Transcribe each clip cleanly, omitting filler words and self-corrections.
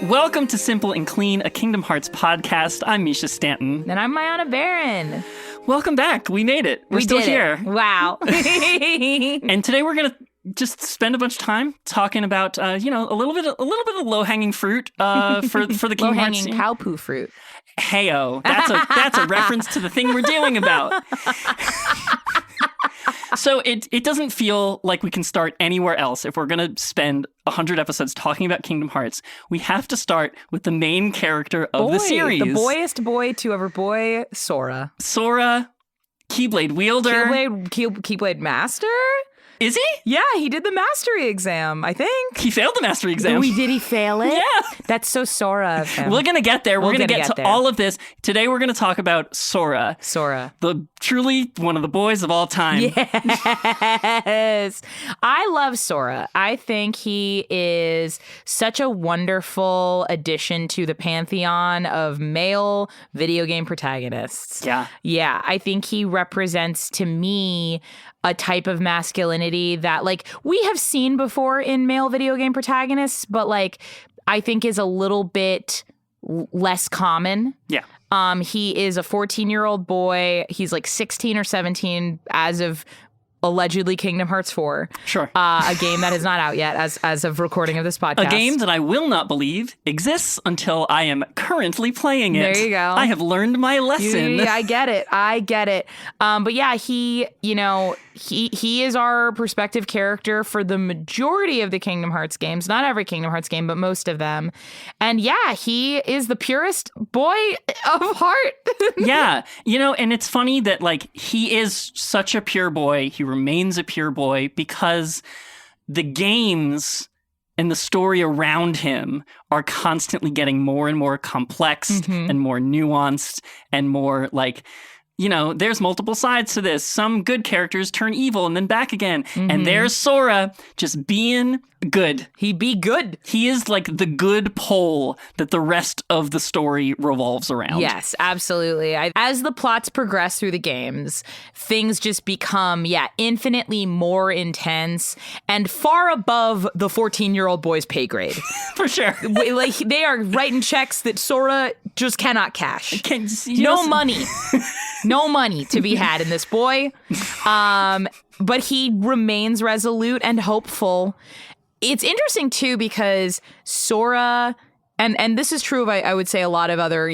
Welcome to Simple and Clean, a Kingdom Hearts podcast. I'm Mischa Stanton. And I'm Mayanna Berrin. Welcome back. We made it. We're still here. Wow. And today we're going to just spend a bunch of time talking about, a little bit of low-hanging fruit for the Kingdom Hearts. Low-hanging cow poo fruit. Heyo. That's a reference to the thing we're doing about. So it doesn't feel like we can start anywhere else. If we're going to spend 100 episodes talking about Kingdom Hearts, we have to start with the main character of the series. The boyest boy to ever boy, Sora. Sora, Keyblade wielder. Keyblade master? Is he? Yeah, he did the mastery exam, I think. He failed the mastery exam. Did he fail it? Yeah. That's so Sora of him. We're going to get there. We're going to get to there. all of this. Today we're going to talk about Sora. Sora. Truly one of the boys of all time. Yes. I love Sora. I think he is such a wonderful addition to the pantheon of male video game protagonists. Yeah. Yeah, I think he represents to me a type of masculinity that, like, we have seen before in male video game protagonists, but, like, I think is a little bit less common. Yeah. He is a 14-year-old boy. He's like 16 or 17 as of allegedly Kingdom Hearts 4. Sure. A game that is not out yet as of recording of this podcast. A game that I will not believe exists until I am currently playing it. There you go. I have learned my lesson. I get it. But yeah, he is our perspective character for the majority of the Kingdom Hearts games. Not every Kingdom Hearts game, but most of them. And yeah, he is the purest boy of heart. Yeah. And it's funny that, like, he is such a pure boy. He remains a pure boy because the games and the story around him are constantly getting more and more complex and more nuanced and more like, there's multiple sides to this. Some good characters turn evil and then back again. And there's Sora just being good. He be good. He is like the good pole that the rest of the story revolves around. Yes, absolutely. As the plots progress through the games, things just become, infinitely more intense and far above the 14-year-old boy's pay grade. For sure. Like, they are writing checks that Sora just cannot cash. No money to be had in this boy. But he remains resolute and hopeful. It's interesting, too, because Sora, and this is true of, I would say, a lot of other,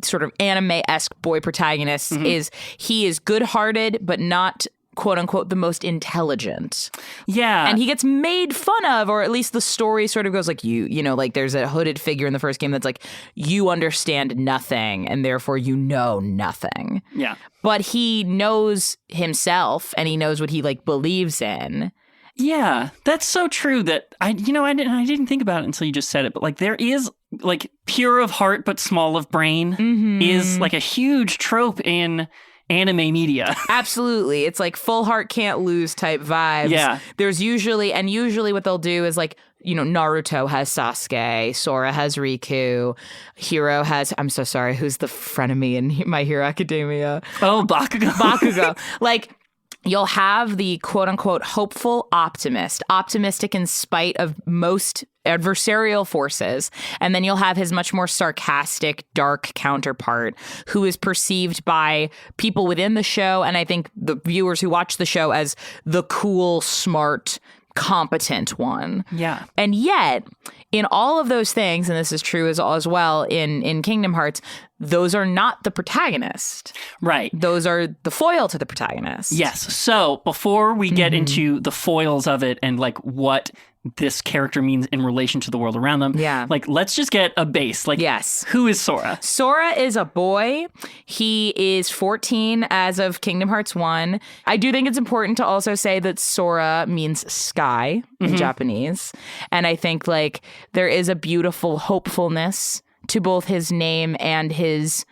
sort of anime-esque boy protagonists, is he is good-hearted, but not, quote-unquote, the most intelligent. Yeah. And he gets made fun of, or at least the story sort of goes like, like there's a hooded figure in the first game that's like, you understand nothing, and therefore you know nothing. Yeah. But he knows himself, and he knows what he, like, believes in. Yeah, that's so true that I didn't think about it until you just said it. But, like, there is, like, pure of heart but small of brain is like a huge trope in anime media. Absolutely. It's like full heart can't lose type vibes. Yeah. There's usually what they'll do is, like, Naruto has Sasuke, Sora has Riku, Hiro has, I'm so sorry, who's the frenemy in My Hero Academia? Oh, Bakugo. Like, you'll have the quote-unquote hopeful optimist, optimistic in spite of most adversarial forces. And then you'll have his much more sarcastic, dark counterpart who is perceived by people within the show, and I think the viewers who watch the show, as the cool, smart, competent one. Yeah. And yet, in all of those things, and this is true as well in Kingdom Hearts, those are not the protagonist. Right. Those are the foil to the protagonist. Yes. So before we get into the foils of it and, like, what this character means in relation to the world around them, like, let's just get a base. Like, yes. Who is Sora? Sora is a boy. He is 14 as of Kingdom Hearts 1. I do think it's important to also say that Sora means sky in Japanese. And I think, like, there is a beautiful hopefulness to both his name and his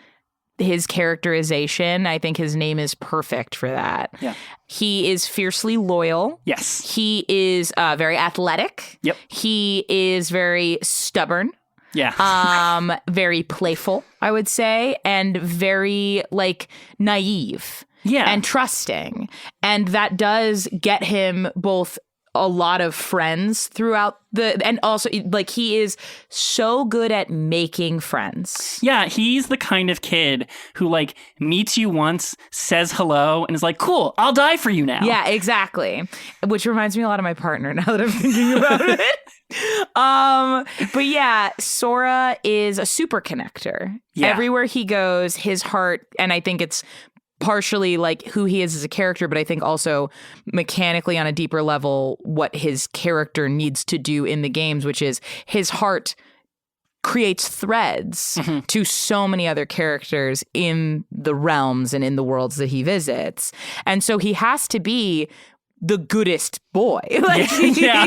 characterization. I think his name is perfect for that. Yeah. He is fiercely loyal. Yes. He is very athletic. Yep. He is very stubborn. Yeah. Very playful, I would say, and very, like, naive. Yeah. And trusting. And that does get him both a lot of friends throughout and also like he is so good at making friends. Yeah, he's the kind of kid who like meets you once, says hello, and is like, cool, I'll die for you now. Yeah, exactly. Which reminds me a lot of my partner now that I'm thinking about it. But yeah, Sora is a super connector. Yeah. Everywhere he goes, his heart, and I think it's partially like who he is as a character, but I think also mechanically on a deeper level what his character needs to do in the games, which is his heart creates threads to so many other characters in the realms and in the worlds that he visits. And so he has to be the goodest boy. Yeah.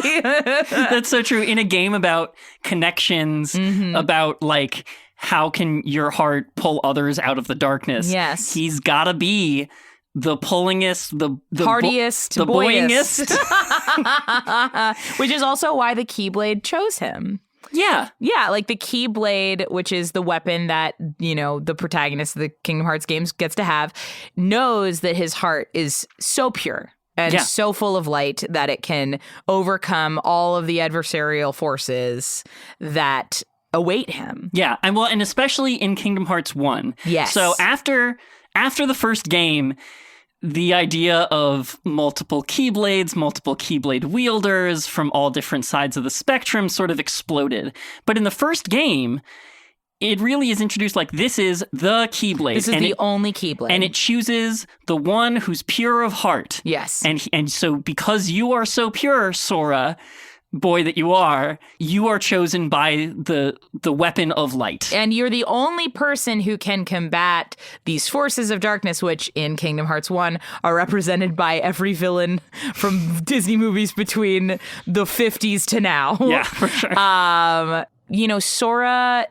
That's so true. In a game about connections, about like how can your heart pull others out of the darkness? Yes. He's got to be the pullingest, the hardiest, the boyingest. boyingest. Which is also why the Keyblade chose him. Yeah. Yeah, like the Keyblade, which is the weapon that, you know, the protagonist of the Kingdom Hearts games gets to have, knows that his heart is so pure and so full of light that it can overcome all of the adversarial forces that await him. Yeah, and especially in Kingdom Hearts 1. Yes. So after the first game, the idea of multiple Keyblade wielders from all different sides of the spectrum sort of exploded. But in the first game, it really is introduced like this is the Keyblade. This is the only Keyblade. And it chooses the one who's pure of heart. Yes. And so because you are so pure, Sora, boy that you are chosen by the weapon of light. And you're the only person who can combat these forces of darkness, which in Kingdom Hearts 1 are represented by every villain from Disney movies between the 50s to now. Yeah, for sure. You know, Sora,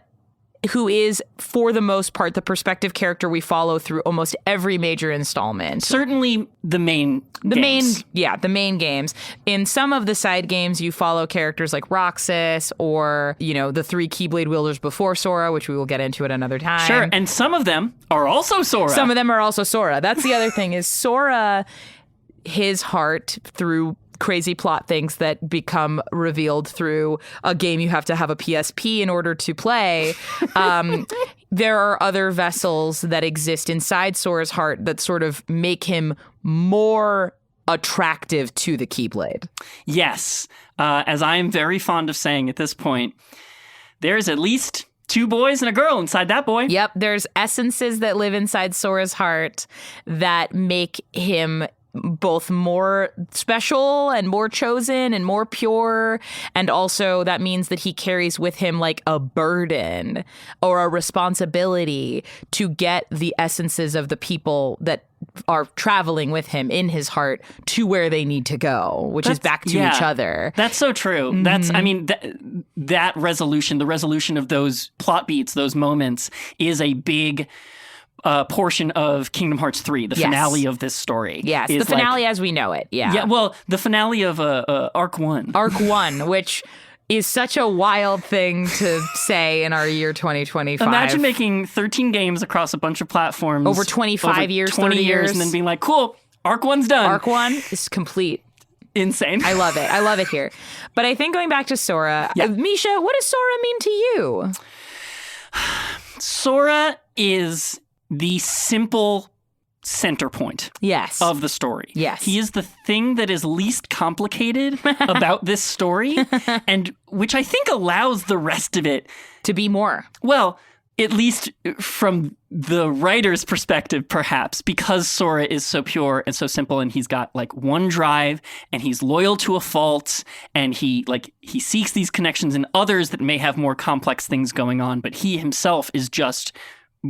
who is, for the most part, the perspective character we follow through almost every major installment. Certainly the main games. The main games. In some of the side games, you follow characters like Roxas or, you know, the 3 Keyblade wielders before Sora, which we will get into at another time. Sure, and some of them are also Sora. Some of them are also Sora. That's the other thing is Sora, his heart through crazy plot things that become revealed through a game you have to have a PSP in order to play. There are other vessels that exist inside Sora's heart that sort of make him more attractive to the Keyblade. Yes. As I am very fond of saying at this point, there's at least 2 boys and a girl inside that boy. Yep. There's essences that live inside Sora's heart that make him both more special and more chosen and more pure. And also that means that he carries with him like a burden or a responsibility to get the essences of the people that are traveling with him in his heart to where they need to go, which is back to each other. That's so true. That's, I mean, that resolution, the resolution of those plot beats, those moments is a big portion of Kingdom Hearts 3, the finale of this story. Yes, the finale as we know it. Yeah. Yeah, well, the finale of Arc 1. Arc 1, which is such a wild thing to say in our year 2025. Imagine making 13 games across a bunch of platforms. Over 25 years, 20 30 years. And then being like, cool, Arc 1's done. Arc 1 is complete. Insane. I love it. I love it here. But I think going back to Sora, Mischa, what does Sora mean to you? Sora is the simple center point of the story. Yes. He is the thing that is least complicated about this story, and which I think allows the rest of it to be more. Well, at least from the writer's perspective, perhaps, because Sora is so pure and so simple, and he's got like one drive, and he's loyal to a fault, and he seeks these connections in others that may have more complex things going on, but he himself is just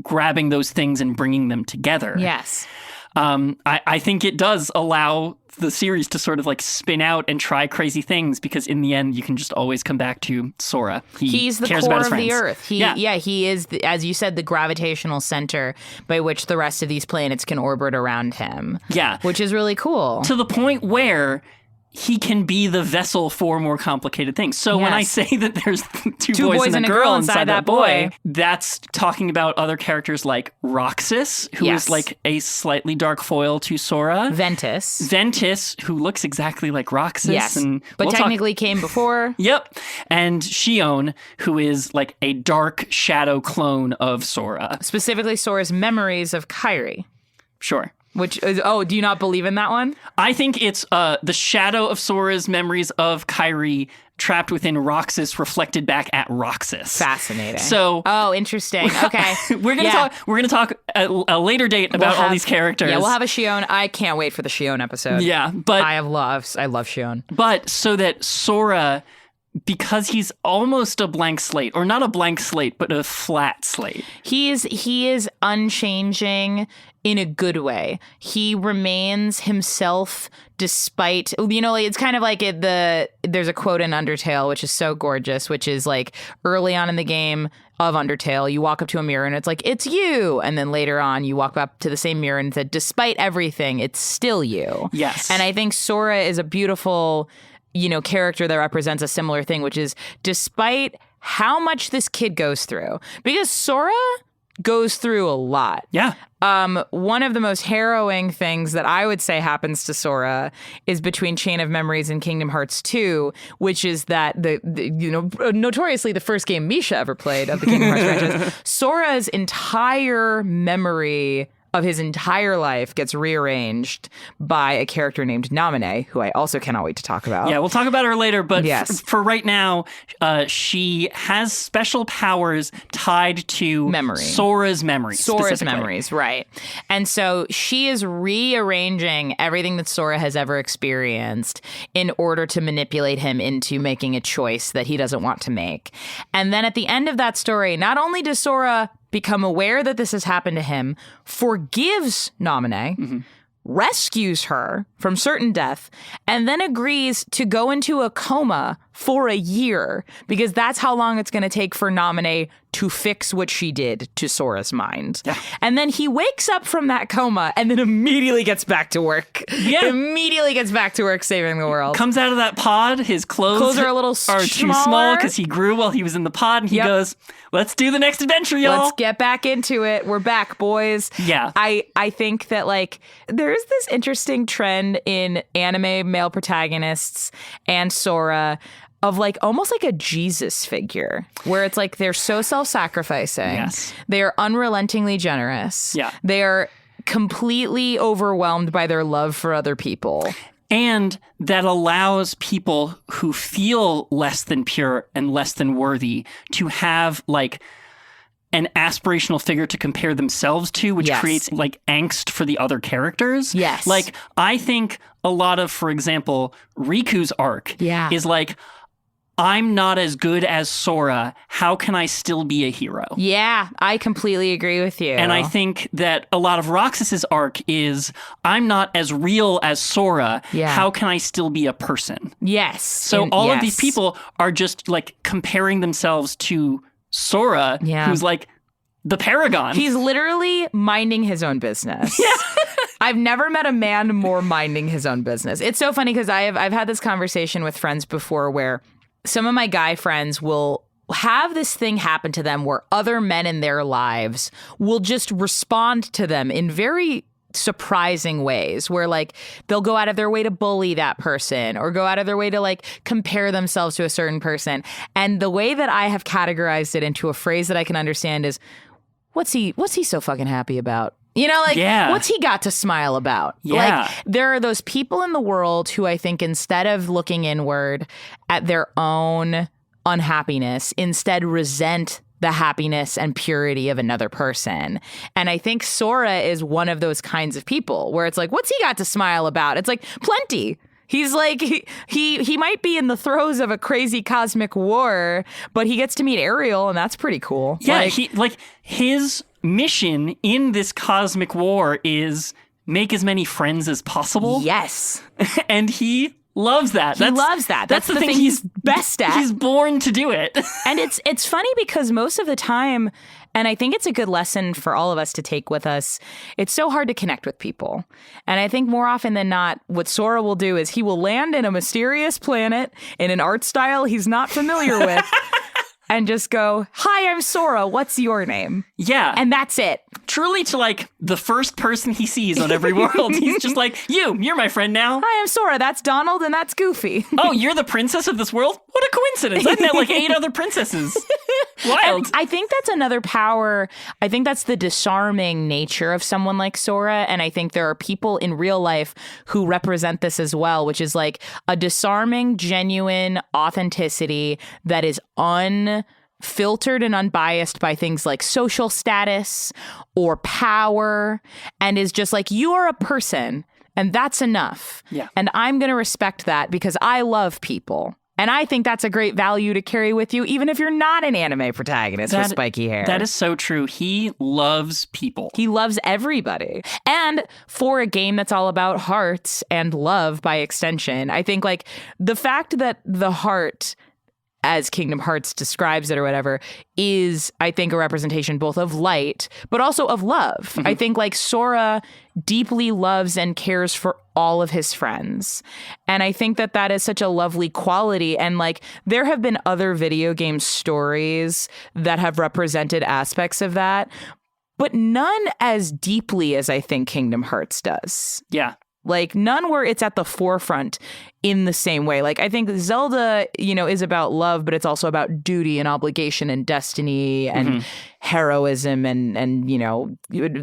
grabbing those things and bringing them together. Yes. I think it does allow the series to sort of like spin out and try crazy things, because in the end, you can just always come back to Sora. He's the cares core about his of friends. the Earth. He is, as you said, the gravitational center by which the rest of these planets can orbit around him. Yeah. Which is really cool. To the point where he can be the vessel for more complicated things. So when I say that there's two boys and a girl inside that boy, that's talking about other characters like Roxas, who is like a slightly dark foil to Sora. Ventus, who looks exactly like Roxas. But technically came before. Yep. And Shion, who is like a dark shadow clone of Sora. Specifically Sora's memories of Kairi. Sure. Which is, do you not believe in that one? I think it's the shadow of Sora's memories of Kairi trapped within Roxas, reflected back at Roxas. Fascinating. So, interesting. Okay, we're gonna talk at a later date about all these characters. Yeah, we'll have a Shion. I can't wait for the Shion episode. Yeah, but I love Shion. But so that Sora, because he's almost a blank slate, or not a blank slate, but a flat slate. He is unchanging in a good way. He remains himself despite, it's kind of like there's a quote in Undertale, which is so gorgeous, which is like early on in the game of Undertale, you walk up to a mirror and it's like, it's you. And then later on, you walk up to the same mirror and it said, despite everything, it's still you. Yes. And I think Sora is a beautiful character that represents a similar thing, which is despite how much this kid goes through, because Sora goes through a lot. Yeah. One of the most harrowing things that I would say happens to Sora is between Chain of Memories and Kingdom Hearts 2, which is that notoriously the first game Mischa ever played of the Kingdom Hearts franchise. Sora's entire memory of his entire life gets rearranged by a character named Naminé, who I also cannot wait to talk about. Yeah, we'll talk about her later, but for right now, she has special powers tied to Sora's memories. Right. And so she is rearranging everything that Sora has ever experienced in order to manipulate him into making a choice that he doesn't want to make. And then at the end of that story, not only does Sora become aware that this has happened to him, forgives Naminé, rescues her from certain death, and then agrees to go into a coma for a year, because that's how long it's going to take for Naminé to fix what she did to Sora's mind. Yeah. And then he wakes up from that coma and then immediately gets back to work. Yeah. Immediately gets back to work saving the world. Comes out of that pod, his clothes are a little too small because he grew while he was in the pod, and he goes, let's do the next adventure, y'all. Let's get back into it. We're back, boys. Yeah. I think that there is this interesting trend in anime male protagonists and Sora of almost like a Jesus figure, where it's like they're so self-sacrificing. Yes. They are unrelentingly generous. Yeah. They are completely overwhelmed by their love for other people. And that allows people who feel less than pure and less than worthy to have an aspirational figure to compare themselves to, which creates angst for the other characters. Yes. I think a lot of, for example, Riku's arc is I'm not as good as Sora. How can I still be a hero? Yeah, I completely agree with you. And I think that a lot of Roxas's arc is I'm not as real as Sora. Yeah. How can I still be a person? Yes. So all of these people are just comparing themselves to Sora, who's the paragon. He's literally minding his own business. Yeah. I've never met a man more minding his own business. It's so funny because I've had this conversation with friends before where some of my guy friends will have this thing happen to them where other men in their lives will just respond to them in very surprising ways, where they'll go out of their way to bully that person or go out of their way to compare themselves to a certain person. And the way that I have categorized it into a phrase that I can understand is, what's he so fucking happy about? What's he got to smile about? Yeah. There are those people in the world who I think instead of looking inward at their own unhappiness, instead resent the happiness and purity of another person. And I think Sora is one of those kinds of people where it's what's he got to smile about? It's plenty. He's he might be in the throes of a crazy cosmic war, but he gets to meet Ariel, and that's pretty cool. Yeah, his mission in this cosmic war is make as many friends as possible. Yes. And he loves that. He loves that. That's the thing he's best at. He's born to do it. And it's funny because most of the time, And I think it's a good lesson for all of us to take with us. It's so hard to connect with people. And I think more often than not, what Sora will do is he will land in a mysterious planet in an art style he's not familiar with and just go, "Hi, I'm Sora. What's your name?" Yeah. And that's it. Truly to like the first person he sees on every world. He's just like, you're my friend now. "Hi, I'm Sora. That's Donald and that's Goofy." Oh, you're the princess of this world? What a coincidence. I've met like 8 other princesses. Wild. And I think that's another power. I think that's the disarming nature of someone like Sora. And I think there are people in real life who represent this as well, which is like a disarming, genuine authenticity that is unfiltered and unbiased by things like social status or power, and is just like, you are a person and that's enough. Yeah. And I'm going to respect that because I love people. And I think that's a great value to carry with you, even if you're not an anime protagonist with spiky hair. That is so true. He loves people. He loves everybody. And for a game that's all about hearts and love by extension, I think like the fact that the heart, as Kingdom Hearts describes it or whatever, is, I think, a representation both of light, but also of love. I think like Sora deeply loves and cares for all of his friends. And I think that that is such a lovely quality. And like, there have been other video game stories that have represented aspects of that, but none as deeply as I think Kingdom Hearts does. Yeah. Like none where it's at the forefront in the same way. Like I think Zelda, is about love, but it's also about duty and obligation and destiny and heroism and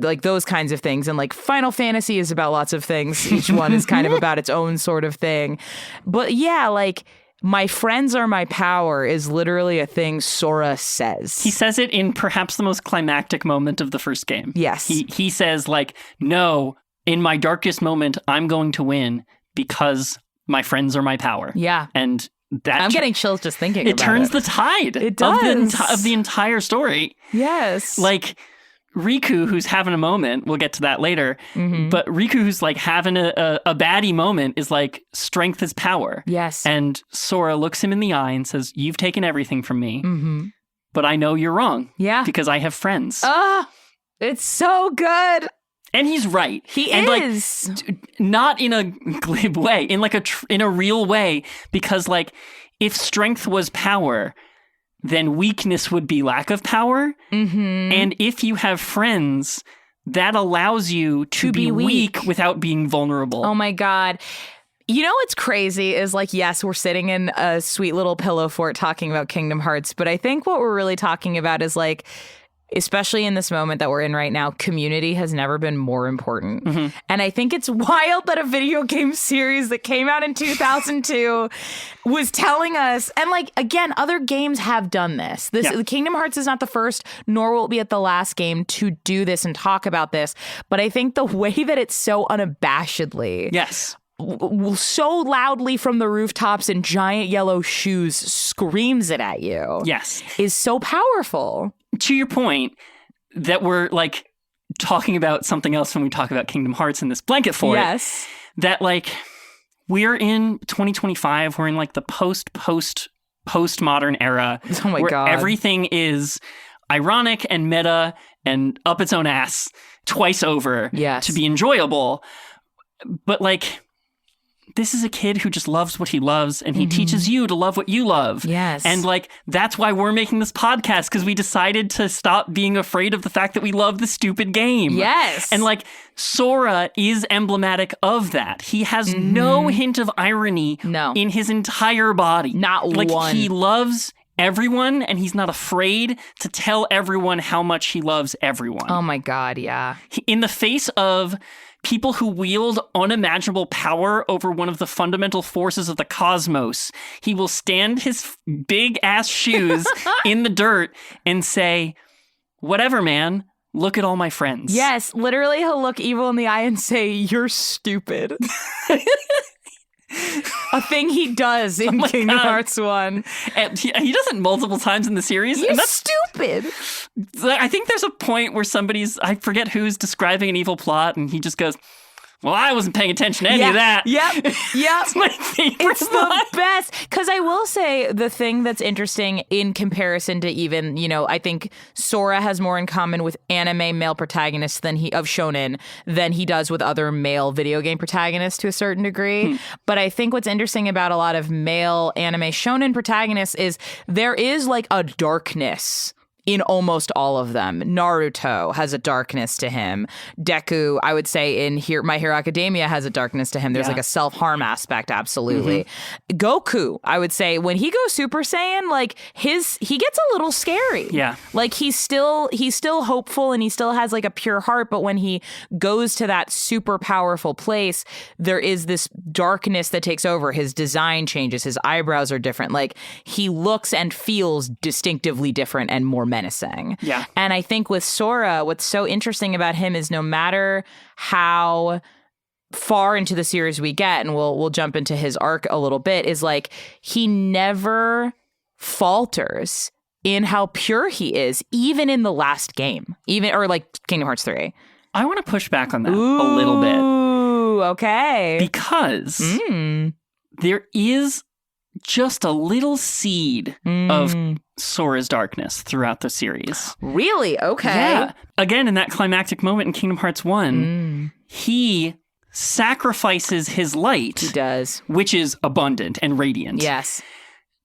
like those kinds of things. And like Final Fantasy is about lots of things. Each one is kind of about its own sort of thing. But yeah, like my friends are my power is literally a thing Sora says. He says it in perhaps the most climactic moment of the first game. Yes. He says like, no, in my darkest moment, I'm going to win because my friends are my power. Yeah. And that I'm getting chills just thinking about it. It turns the tide. It does. Of the entire story. Yes. Like Riku, who's having a moment, we'll get to that later, but Riku, who's like having a baddie moment, is like, strength is power. Yes. And Sora looks him in the eye and says, you've taken everything from me, but I know you're wrong. Yeah. Because I have friends. It's so good. And he's right. He and is. Like, not in a glib way, in like in a real way, because like if strength was power, then weakness would be lack of power. And if you have friends, that allows you to be weak without being vulnerable. Oh my God. You know what's crazy is like, yes, we're sitting in a sweet little pillow fort talking about Kingdom Hearts, but I think what we're really talking about is like, especially in this moment that we're in right now, community has never been more important. And I think it's wild that a video game series that came out in 2002 was telling us, and like, again, other games have done this. The Kingdom Hearts is not the first, nor will it be at the last game to do this and talk about this. But I think the way that it's so unabashedly so loudly from the rooftops in giant yellow shoes screams it at you is so powerful. To your point that we're like talking about something else when we talk about Kingdom Hearts in this blanket fort. Yes. That like we're in 2025, we're in like the postmodern era. Oh my where God. Everything is ironic and meta and up its own ass twice over to be enjoyable. But like, this is a kid who just loves what he loves, and he teaches you to love what you love. Yes. And like, that's why we're making this podcast, because we decided to stop being afraid of the fact that we love the stupid game. Yes. And like, Sora is emblematic of that. He has no hint of irony in his entire body. Not like, one. He loves everyone, and he's not afraid to tell everyone how much he loves everyone. Oh my God, yeah. In the face of people who wield unimaginable power over one of the fundamental forces of the cosmos, he will stand his big ass shoes in the dirt and say, whatever, man, look at all my friends. Yes, literally he'll look evil in the eye and say, you're stupid. A thing he does in Kingdom Hearts 1. And he does it multiple times in the series. You're and that's stupid. I think there's a point where I forget who's describing an evil plot, and he just goes, Well, I wasn't paying attention to any of that. Yep. It's my favorite It's the line. best. Because I will say the thing that's interesting in comparison to even, I think Sora has more in common with anime male protagonists of shonen than he does with other male video game protagonists to a certain degree. But I think what's interesting about a lot of male anime shonen protagonists is there is like a darkness in almost all of them. Naruto has a darkness to him. Deku, I would say in My Hero Academia has a darkness to him. There's like a self-harm aspect, absolutely. Goku, I would say when he goes Super Saiyan, like he gets a little scary. Yeah. Like he's still hopeful and he still has like a pure heart, but when he goes to that super powerful place, there is this darkness that takes over. His design changes, his eyebrows are different. Like he looks and feels distinctively different and more menacing. Yeah. And I think with Sora, what's so interesting about him is no matter how far into the series we get, and we'll jump into his arc a little bit, is like he never falters in how pure he is, even in the last game, or like Kingdom Hearts 3. I want to push back on that a little bit. Ooh, okay. Because there is just a little seed of Sora's darkness throughout the series. Really? Okay. Yeah. Again, in that climactic moment in Kingdom Hearts 1, he sacrifices his light. He does. Which is abundant and radiant. Yes.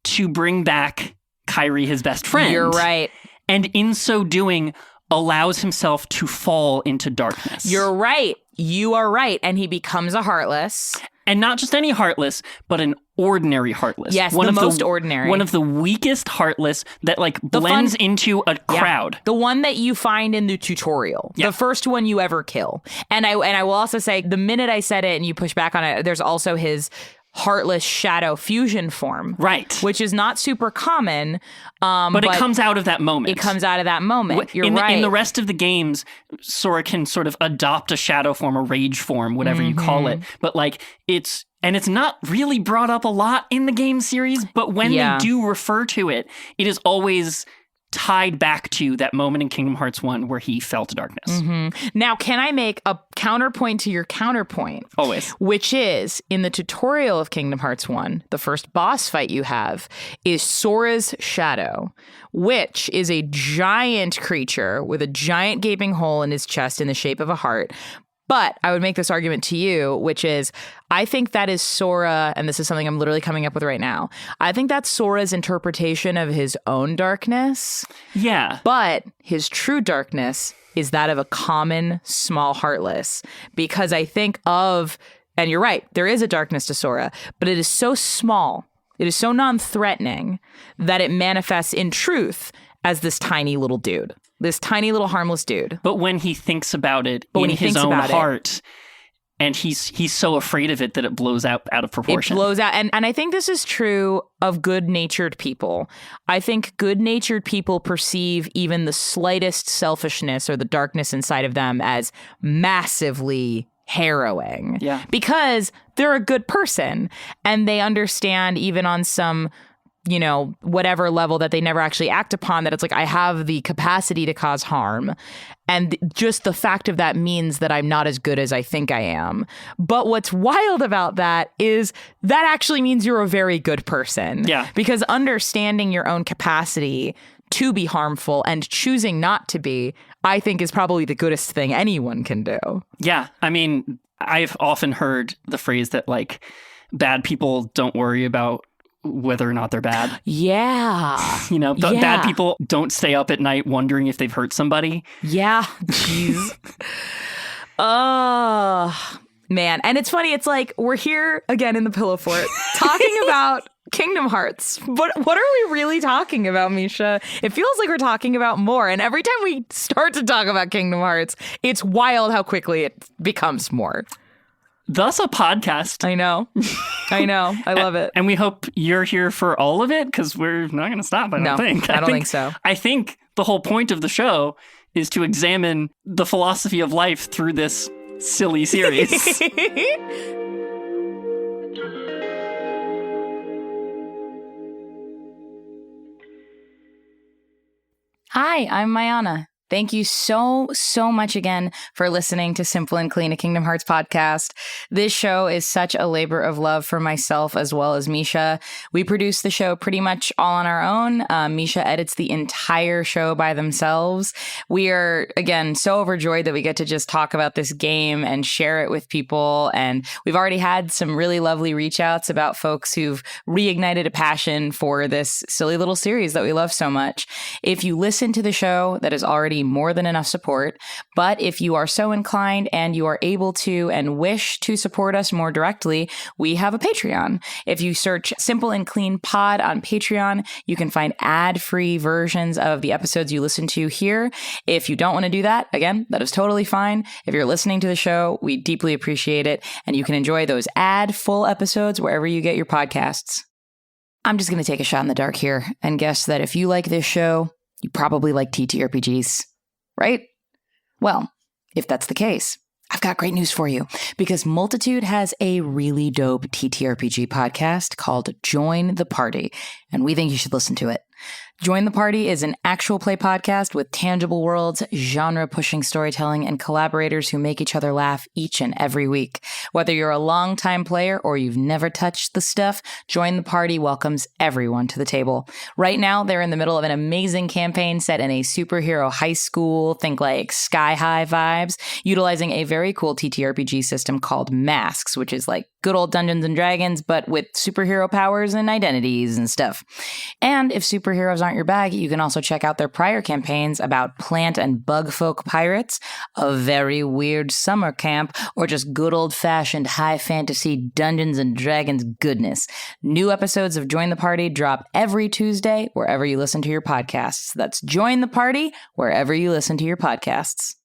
To bring back Kairi, his best friend. You're right. And in so doing, allows himself to fall into darkness. You're right. You are right. And he becomes a Heartless. And not just any Heartless, but an ordinary Heartless. Yes, the most ordinary. One of the weakest Heartless that like blends into a crowd. The one that you find in the tutorial. Yeah. The first one you ever kill. And I will also say, the minute I said it and you push back on it, there's also his Heartless Shadow fusion form. Right. Which is not super common. But it comes out of that moment. It comes out of that moment. You're right. In the rest of the games, Sora can sort of adopt a shadow form, a rage form, whatever you call it. But like it's not really brought up a lot in the game series, but when they do refer to it, it is always tied back to that moment in Kingdom Hearts 1 where he fell to darkness. Now, can I make a counterpoint to your counterpoint? Always. Which is, in the tutorial of Kingdom Hearts 1, the first boss fight you have is Sora's Shadow, which is a giant creature with a giant gaping hole in his chest in the shape of a heart. But I would make this argument to you, which is, I think that is Sora, and this is something I'm literally coming up with right now. I think that's Sora's interpretation of his own darkness. Yeah. But his true darkness is that of a common, small Heartless. Because I think of, and you're right, there is a darkness to Sora, but it is so small, it is so non-threatening that it manifests in truth as this tiny little dude. This tiny little harmless dude. But when he thinks about it in his own heart, and he's so afraid of it that it blows out of proportion. It blows out. And I think this is true of good-natured people. I think good-natured people perceive even the slightest selfishness or the darkness inside of them as massively harrowing. Yeah. Because they're a good person and they understand even on some whatever level that they never actually act upon, that it's like, I have the capacity to cause harm. And just the fact of that means that I'm not as good as I think I am. But what's wild about that is that actually means you're a very good person. Yeah. Because understanding your own capacity to be harmful and choosing not to be, I think is probably the goodest thing anyone can do. Yeah. I mean, I've often heard the phrase that like bad people don't worry about whether or not they're bad. Yeah. Bad people don't stay up at night wondering if they've hurt somebody. Yeah. Jeez. Oh, man. And it's funny. It's like we're here again in the Pillow Fort talking about Kingdom Hearts. But what are we really talking about, Mischa? It feels like we're talking about more. And every time we start to talk about Kingdom Hearts, it's wild how quickly it becomes more. Thus a podcast. I know. I love it. And we hope you're here for all of it, because we're not going to stop, I don't think. I don't think so. I think the whole point of the show is to examine the philosophy of life through this silly series. Hi, I'm Mayanna. Thank you so much again for listening to Simple and Clean, a Kingdom Hearts podcast. This show is such a labor of love for myself as well as Mischa. We produce the show pretty much all on our own. Mischa edits the entire show by themselves. We are, again, so overjoyed that we get to just talk about this game and share it with people. And we've already had some really lovely reach outs about folks who've reignited a passion for this silly little series that we love so much. If you listen to the show, that is already more than enough support. But if you are so inclined and you are able to and wish to support us more directly, we have a Patreon. If you search Simple and Clean Pod on Patreon, you can find ad-free versions of the episodes you listen to here. If you don't want to do that, again, that is totally fine. If you're listening to the show, we deeply appreciate it. And you can enjoy those ad-full episodes wherever you get your podcasts. I'm just going to take a shot in the dark here and guess that if you like this show, you probably like TTRPGs, right? Well, if that's the case, I've got great news for you because Multitude has a really dope TTRPG podcast called Join the Party, and we think you should listen to it. Join the Party is an actual play podcast with tangible worlds, genre-pushing storytelling, and collaborators who make each other laugh each and every week. Whether you're a longtime player or you've never touched the stuff, Join the Party welcomes everyone to the table. Right now, they're in the middle of an amazing campaign set in a superhero high school, think like Sky High vibes, utilizing a very cool TTRPG system called Masks, which is like good old Dungeons and Dragons, but with superhero powers and identities and stuff. And if superheroes aren't your bag, you can also check out their prior campaigns about plant and bug folk pirates, a very weird summer camp, or just good old-fashioned high fantasy Dungeons and Dragons goodness. New episodes of Join the Party drop every Tuesday wherever you listen to your podcasts. That's Join the Party wherever you listen to your podcasts.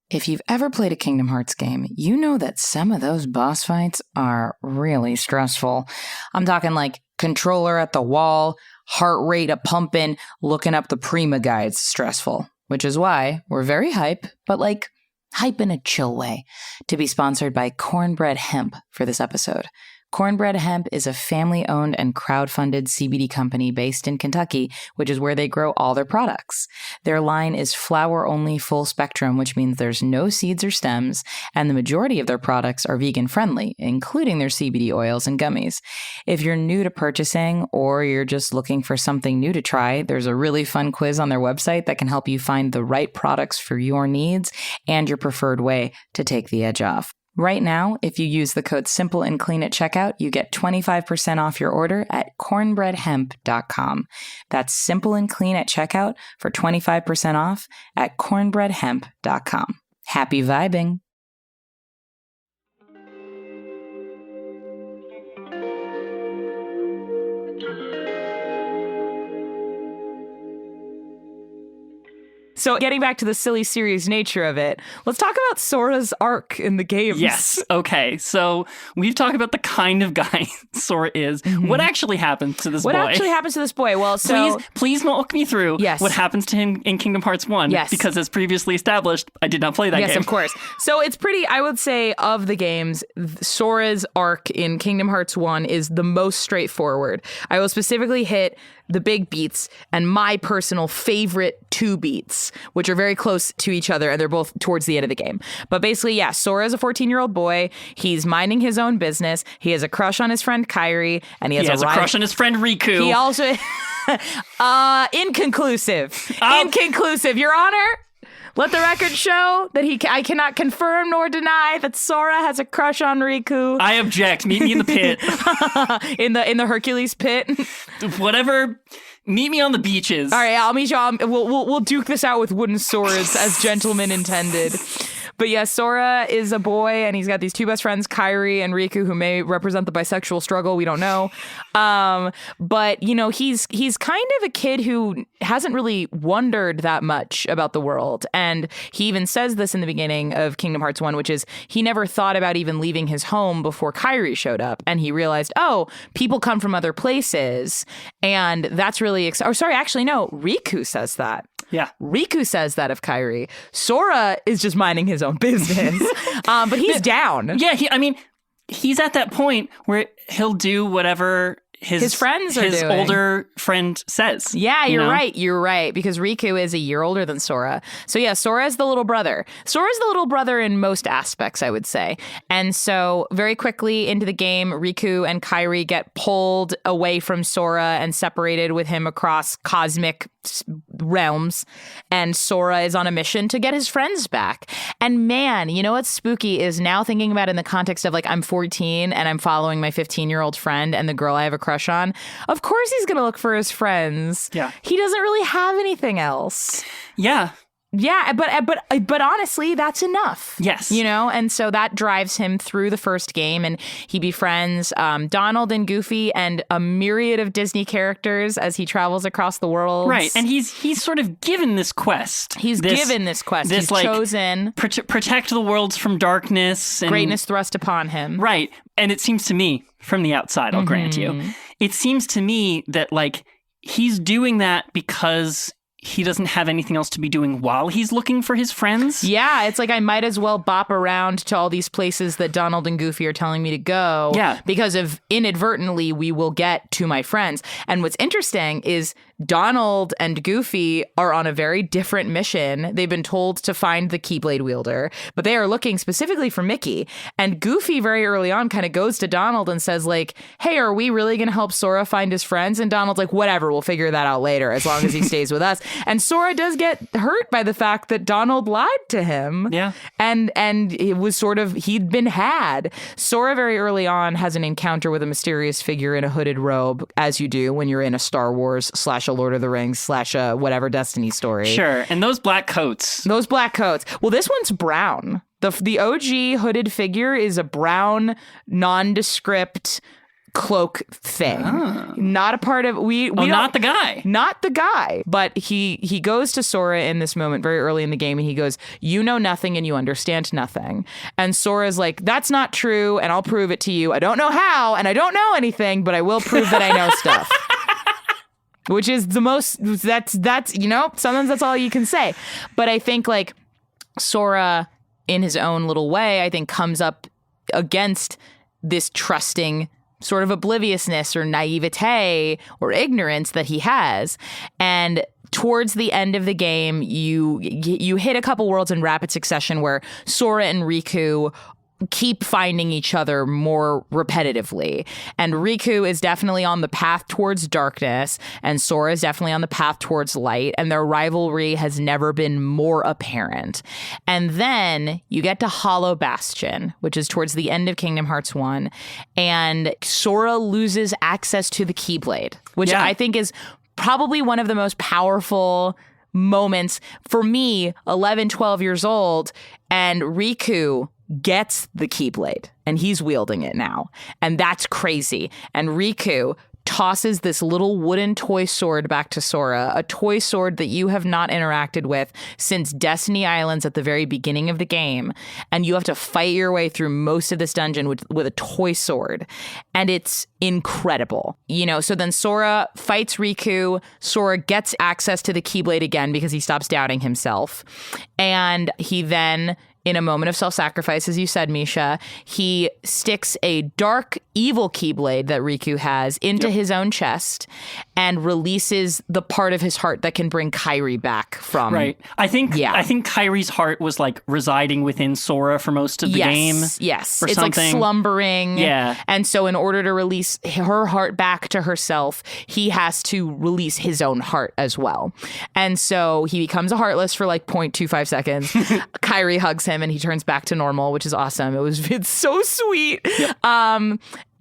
If you've ever played a Kingdom Hearts game, you know that some of those boss fights are really stressful. I'm talking like controller at the wall, heart rate a pumping, looking up the Prima guides stressful. Which is why we're very hype, but like hype in a chill way, to be sponsored by Cornbread Hemp for this episode. Cornbread Hemp is a family-owned and crowd-funded CBD company based in Kentucky, which is where they grow all their products. Their line is flower-only full spectrum, which means there's no seeds or stems, and the majority of their products are vegan-friendly, including their CBD oils and gummies. If you're new to purchasing or you're just looking for something new to try, there's a really fun quiz on their website that can help you find the right products for your needs and your preferred way to take the edge off. Right now, if you use the code Simple and Clean at checkout, you get 25% off your order at cornbreadhemp.com. That's Simple and Clean at checkout for 25% off at cornbreadhemp.com. Happy vibing! So getting back to the silly serious nature of it, let's talk about Sora's arc in the games. Yes. Okay. So we've talked about the kind of guy Sora is. Mm-hmm. What actually happens to this boy? What actually happens to this boy? Well, so... Please walk me through what happens to him in Kingdom Hearts 1. Yes. Because as previously established, I did not play that game. Yes, of course. So it's pretty, I would say, of the games, Sora's arc in Kingdom Hearts 1 is the most straightforward. I will specifically hit the big beats and my personal favorite two beats, which are very close to each other, and they're both towards the end of the game. But basically, yeah, Sora is a 14-year-old boy. He's minding his own business. He has a crush on his friend Kairi, and he has a crush on his friend Riku. He also... Inconclusive. Inconclusive, Your Honor. Let the record show that I cannot confirm nor deny that Sora has a crush on Riku. I object. Meet me in the pit. in the Hercules pit. Whatever. Meet me on the beaches. All right, I'll meet you. We'll duke this out with wooden swords as gentlemen intended. But yeah, Sora is a boy, and he's got these two best friends, Kairi and Riku, who may represent the bisexual struggle. We don't know. But, you know, he's kind of a kid who hasn't really wondered that much about the world. And he even says this in the beginning of Kingdom Hearts 1, which is he never thought about even leaving his home before Kairi showed up. And he realized, oh, people come from other places. And that's really Riku says that. Yeah. Riku says that of Kairi. Sora is just minding his own business. But he's down. Yeah, he's at that point where he'll do whatever his friends are his doing. older friend says. Yeah, you you're know? right. You're right. Because Riku is a year older than Sora. So yeah, Sora is the little brother. Sora's the little brother in most aspects, I would say. And so very quickly into the game, Riku and Kairi get pulled away from Sora and separated with him across cosmic realms. And Sora is on a mission to get his friends back. And man, you know what's spooky is now thinking about it in the context of like, I'm 14 and I'm following my 15-year-old friend and the girl I have a crush on. Of course he's going to look for his friends. Yeah. He doesn't really have anything else. Yeah. Yeah, but honestly, that's enough. Yes. You know, and so that drives him through the first game, and he befriends Donald and Goofy and a myriad of Disney characters as he travels across the world. Right, and he's sort of given this quest. He's given this quest. He's like, chosen. Protect the worlds from darkness. And, greatness thrust upon him. Right, and it seems to me, from the outside, I'll grant you, it seems to me that like he's doing that because he doesn't have anything else to be doing while he's looking for his friends. Yeah, it's like I might as well bop around to all these places that Donald and Goofy are telling me to go. Yeah. Because of inadvertently we will get to my friends. And what's interesting is Donald and Goofy are on a very different mission. They've been told to find the Keyblade wielder, but they are looking specifically for Mickey. And Goofy very early on kind of goes to Donald and says like, hey, are we really going to help Sora find his friends? And Donald's like, whatever, we'll figure that out later as long as he stays with us. And Sora does get hurt by the fact that Donald lied to him. Yeah. And it was sort of, he'd been had. Sora very early on has an encounter with a mysterious figure in a hooded robe, as you do when you're in a Star Wars / a Lord of the Rings / a whatever Destiny story. Sure. And those black coats. Those black coats. Well, this one's brown. The OG hooded figure is a brown, nondescript cloak thing. Not a part of Not the guy. Not the guy. But he goes to Sora in this moment very early in the game and he goes, you know nothing and you understand nothing. And Sora's like, that's not true and I'll prove it to you. I don't know how and I don't know anything, but I will prove that I know stuff. Which is the most, that's, you know, sometimes that's all you can say. But I think like Sora in his own little way, I think comes up against this trusting sort of obliviousness or naivete or ignorance that he has. And towards the end of the game, you hit a couple worlds in rapid succession where Sora and Riku keep finding each other more repetitively. And Riku is definitely on the path towards darkness, and Sora is definitely on the path towards light, and their rivalry has never been more apparent. And then you get to Hollow Bastion, which is towards the end of Kingdom Hearts 1, and Sora loses access to the Keyblade, which I think is probably one of the most powerful moments for me, 11, 12 years old, and Riku gets the Keyblade and he's wielding it now. And that's crazy. And Riku tosses this little wooden toy sword back to Sora, a toy sword that you have not interacted with since Destiny Islands at the very beginning of the game. And you have to fight your way through most of this dungeon with a toy sword. And it's incredible. You know, so then Sora fights Riku. Sora gets access to the Keyblade again because he stops doubting himself. And he then, in a moment of self-sacrifice, as you said, Mischa, he sticks a dark, evil Keyblade that Riku has into his own chest and releases the part of his heart that can bring Kairi back from. Right. I think Kairi's heart was like residing within Sora for most of the game. Yes. Or it's something. like slumbering. Yeah. And so in order to release her heart back to herself, he has to release his own heart as well. And so he becomes a Heartless for like 0.25 seconds. Kairi hugs him and he turns back to normal, which is awesome. It's so sweet. Yep.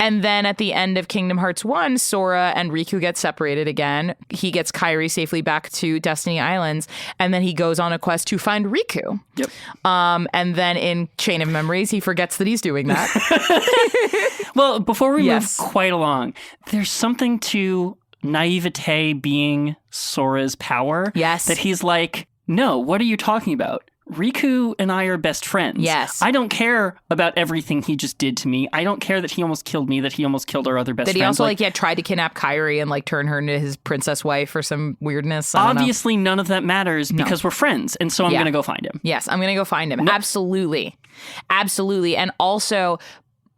And then at the end of Kingdom Hearts 1, Sora and Riku get separated again. He gets Kairi safely back to Destiny Islands, and then he goes on a quest to find Riku. Yep. And then in Chain of Memories, he forgets that he's doing that. Well, before we move quite along, there's something to naivete being Sora's power. Yes. That he's like, no, what are you talking about? Riku and I are best friends. Yes. I don't care about everything he just did to me. I don't care that he almost killed me, that he almost killed our other best friends. That he also tried to kidnap Kairi and like turn her into his princess wife or some weirdness. Obviously, none of that matters because we're friends. And so I'm going to go find him. Yes, I'm going to go find him. No. Absolutely. Absolutely. And also,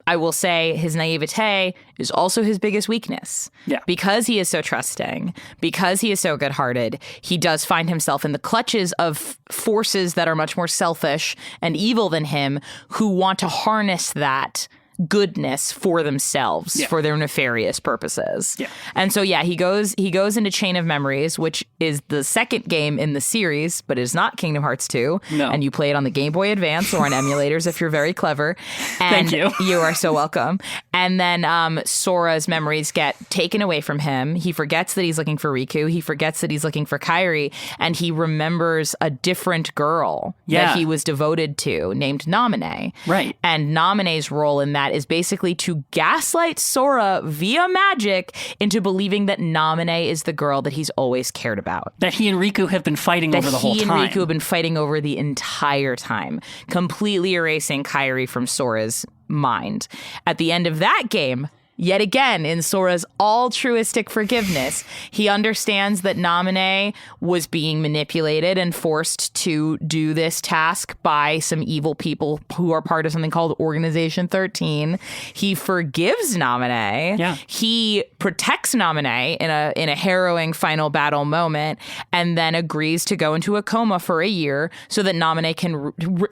I will say his naivete is also his biggest weakness. Yeah. Because he is so trusting, because he is so good-hearted, he does find himself in the clutches of forces that are much more selfish and evil than him, who want to harness that goodness for themselves, for their nefarious purposes. Yeah. And so, he goes into Chain of Memories, which is the second game in the series, but is not Kingdom Hearts 2. No. And you play it on the Game Boy Advance or on emulators if you're very clever. And Thank you. You are so welcome. And then Sora's memories get taken away from him. He forgets that he's looking for Riku. He forgets that he's looking for Kairi. And he remembers a different girl that he was devoted to named Naminé. Right. And Naminé's role in that is basically to gaslight Sora via magic into believing that Naminé is the girl that he's always cared about. That he and Riku have been fighting over the whole time. That he and Riku have been fighting over the entire time, completely erasing Kairi from Sora's mind. At the end of that game, yet again, in Sora's altruistic forgiveness, he understands that Naminé was being manipulated and forced to do this task by some evil people who are part of something called Organization 13. He forgives Naminé. Yeah. He protects Naminé in a harrowing final battle moment, and then agrees to go into a coma for a year so that Naminé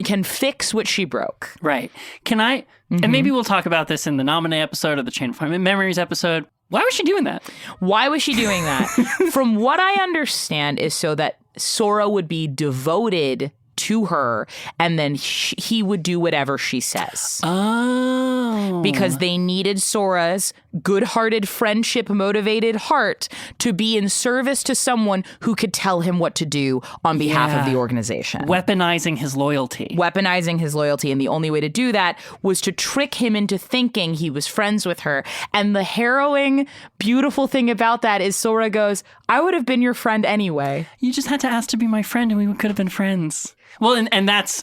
can fix what she broke. Right. Can I... And maybe we'll talk about this in the Naminé episode or the Chain of Memories episode. Why was she doing that? Why was she doing that? From what I understand is so that Sora would be devoted to her, and then he would do whatever she says. Oh. Because they needed Sora's good-hearted, friendship-motivated heart to be in service to someone who could tell him what to do on behalf of the organization. Weaponizing his loyalty. And the only way to do that was to trick him into thinking he was friends with her. And the harrowing, beautiful thing about that is Sora goes, I would have been your friend anyway. You just had to ask to be my friend and we could have been friends. Well, and that's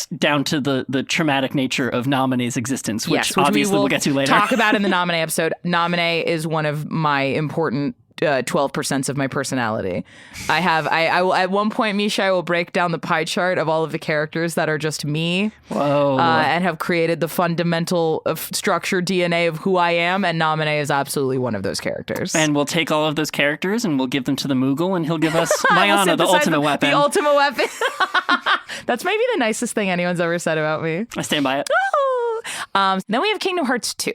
down to the traumatic nature of Naminé's existence, which obviously we'll get to later. Talk about in the Naminé episode. Naminé is one of my important 12% of my personality. I will, at one point, Mischa, I will break down the pie chart of all of the characters that are just me. Whoa. And have created the fundamental structure DNA of who I am, and Naminé is absolutely one of those characters. And we'll take all of those characters and we'll give them to the Moogle, and he'll give us Mayanna, the ultimate weapon. The ultimate weapon. That's maybe the nicest thing anyone's ever said about me. I stand by it. Then we have Kingdom Hearts 2.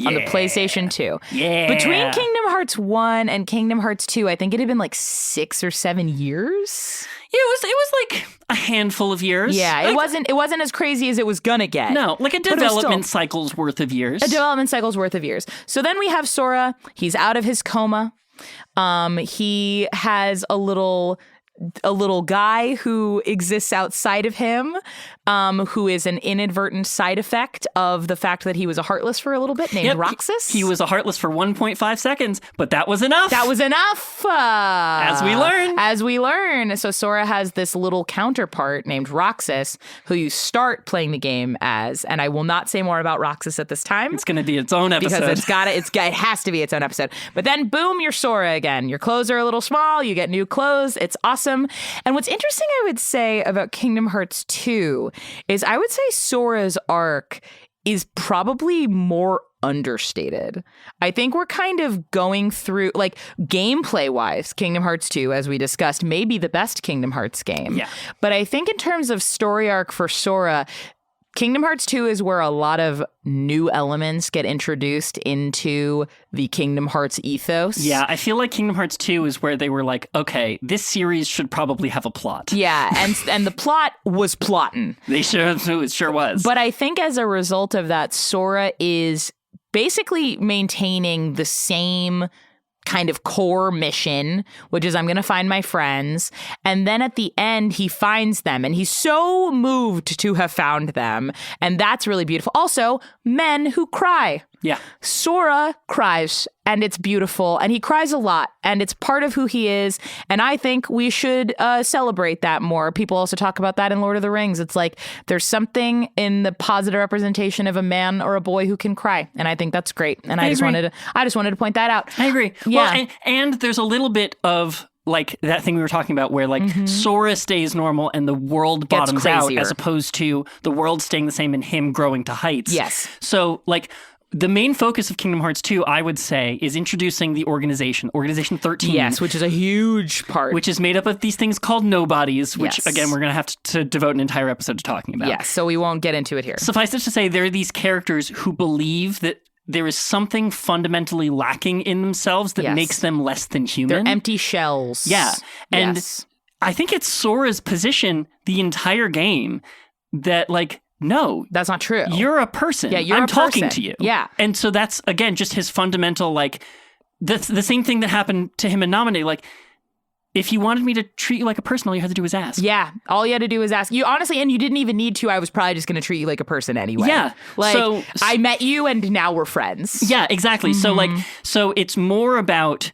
On the PlayStation 2. Yeah. Between Kingdom Hearts 1 and Kingdom Hearts 2, I think it had been like 6 or 7 years. Yeah, it was like a handful of years. Yeah, it wasn't as crazy as it was gonna get. No, like a development cycle's worth of years. So then we have Sora. He's out of his coma. He has a little guy who exists outside of him, who is an inadvertent side effect of the fact that he was a Heartless for a little bit, named Roxas. He was a Heartless for 1.5 seconds, but that was enough. As we learn. So Sora has this little counterpart named Roxas, who you start playing the game as, and I will not say more about Roxas at this time. It's going to be its own episode. Because it has to be its own episode. But then, boom, you're Sora again. Your clothes are a little small. You get new clothes. It's awesome. And what's interesting, I would say, about Kingdom Hearts 2 is I would say Sora's arc is probably more understated. I think we're kind of going through, like, gameplay-wise, Kingdom Hearts 2, as we discussed, may be the best Kingdom Hearts game. Yeah. But I think in terms of story arc for Sora, Kingdom Hearts 2 is where a lot of new elements get introduced into the Kingdom Hearts ethos. Yeah, I feel like Kingdom Hearts 2 is where they were like, okay, this series should probably have a plot. Yeah, and the plot was plotting. It sure was. But I think as a result of that, Sora is basically maintaining the same kind of core mission, which is I'm going to find my friends. And then at the end, he finds them and he's so moved to have found them. And that's really beautiful. Also, men who cry. Yeah. Sora cries and it's beautiful and he cries a lot and it's part of who he is. And I think we should celebrate that more. People also talk about that in Lord of the Rings. It's like there's something in the positive representation of a man or a boy who can cry. And I think that's great. And I just wanted to point that out. I agree. Yeah. Well, and there's a little bit of like that thing we were talking about where like Sora stays normal and the world bottoms out, crazier. as opposed to the world staying the same and him growing to heights. Yes. So like the main focus of Kingdom Hearts 2, I would say, is introducing the Organization 13. Yes, which is a huge part. Which is made up of these things called nobodies, which, Yes. again, we're going to have to devote an entire episode to talking about. Yes, so we won't get into it here. Suffice it to say, there are these characters who believe that there is something fundamentally lacking in themselves that Yes. makes them less than human. They're empty shells. Yeah. And yes. I think it's Sora's position the entire game that, like, no, That's not true. you're a person. Yeah, you're I'm a talking person. to you. Yeah. And so that's, again, just his fundamental, like, the same thing that happened to him in Nominate. Like, if you wanted me to treat you like a person, all you had to do was ask. Yeah, all you had to do was ask. You honestly, and you didn't even need to. I was probably just going to treat you like a person anyway. Yeah. Like, So- I met you and now we're friends. Yeah, exactly. So, like, so it's more about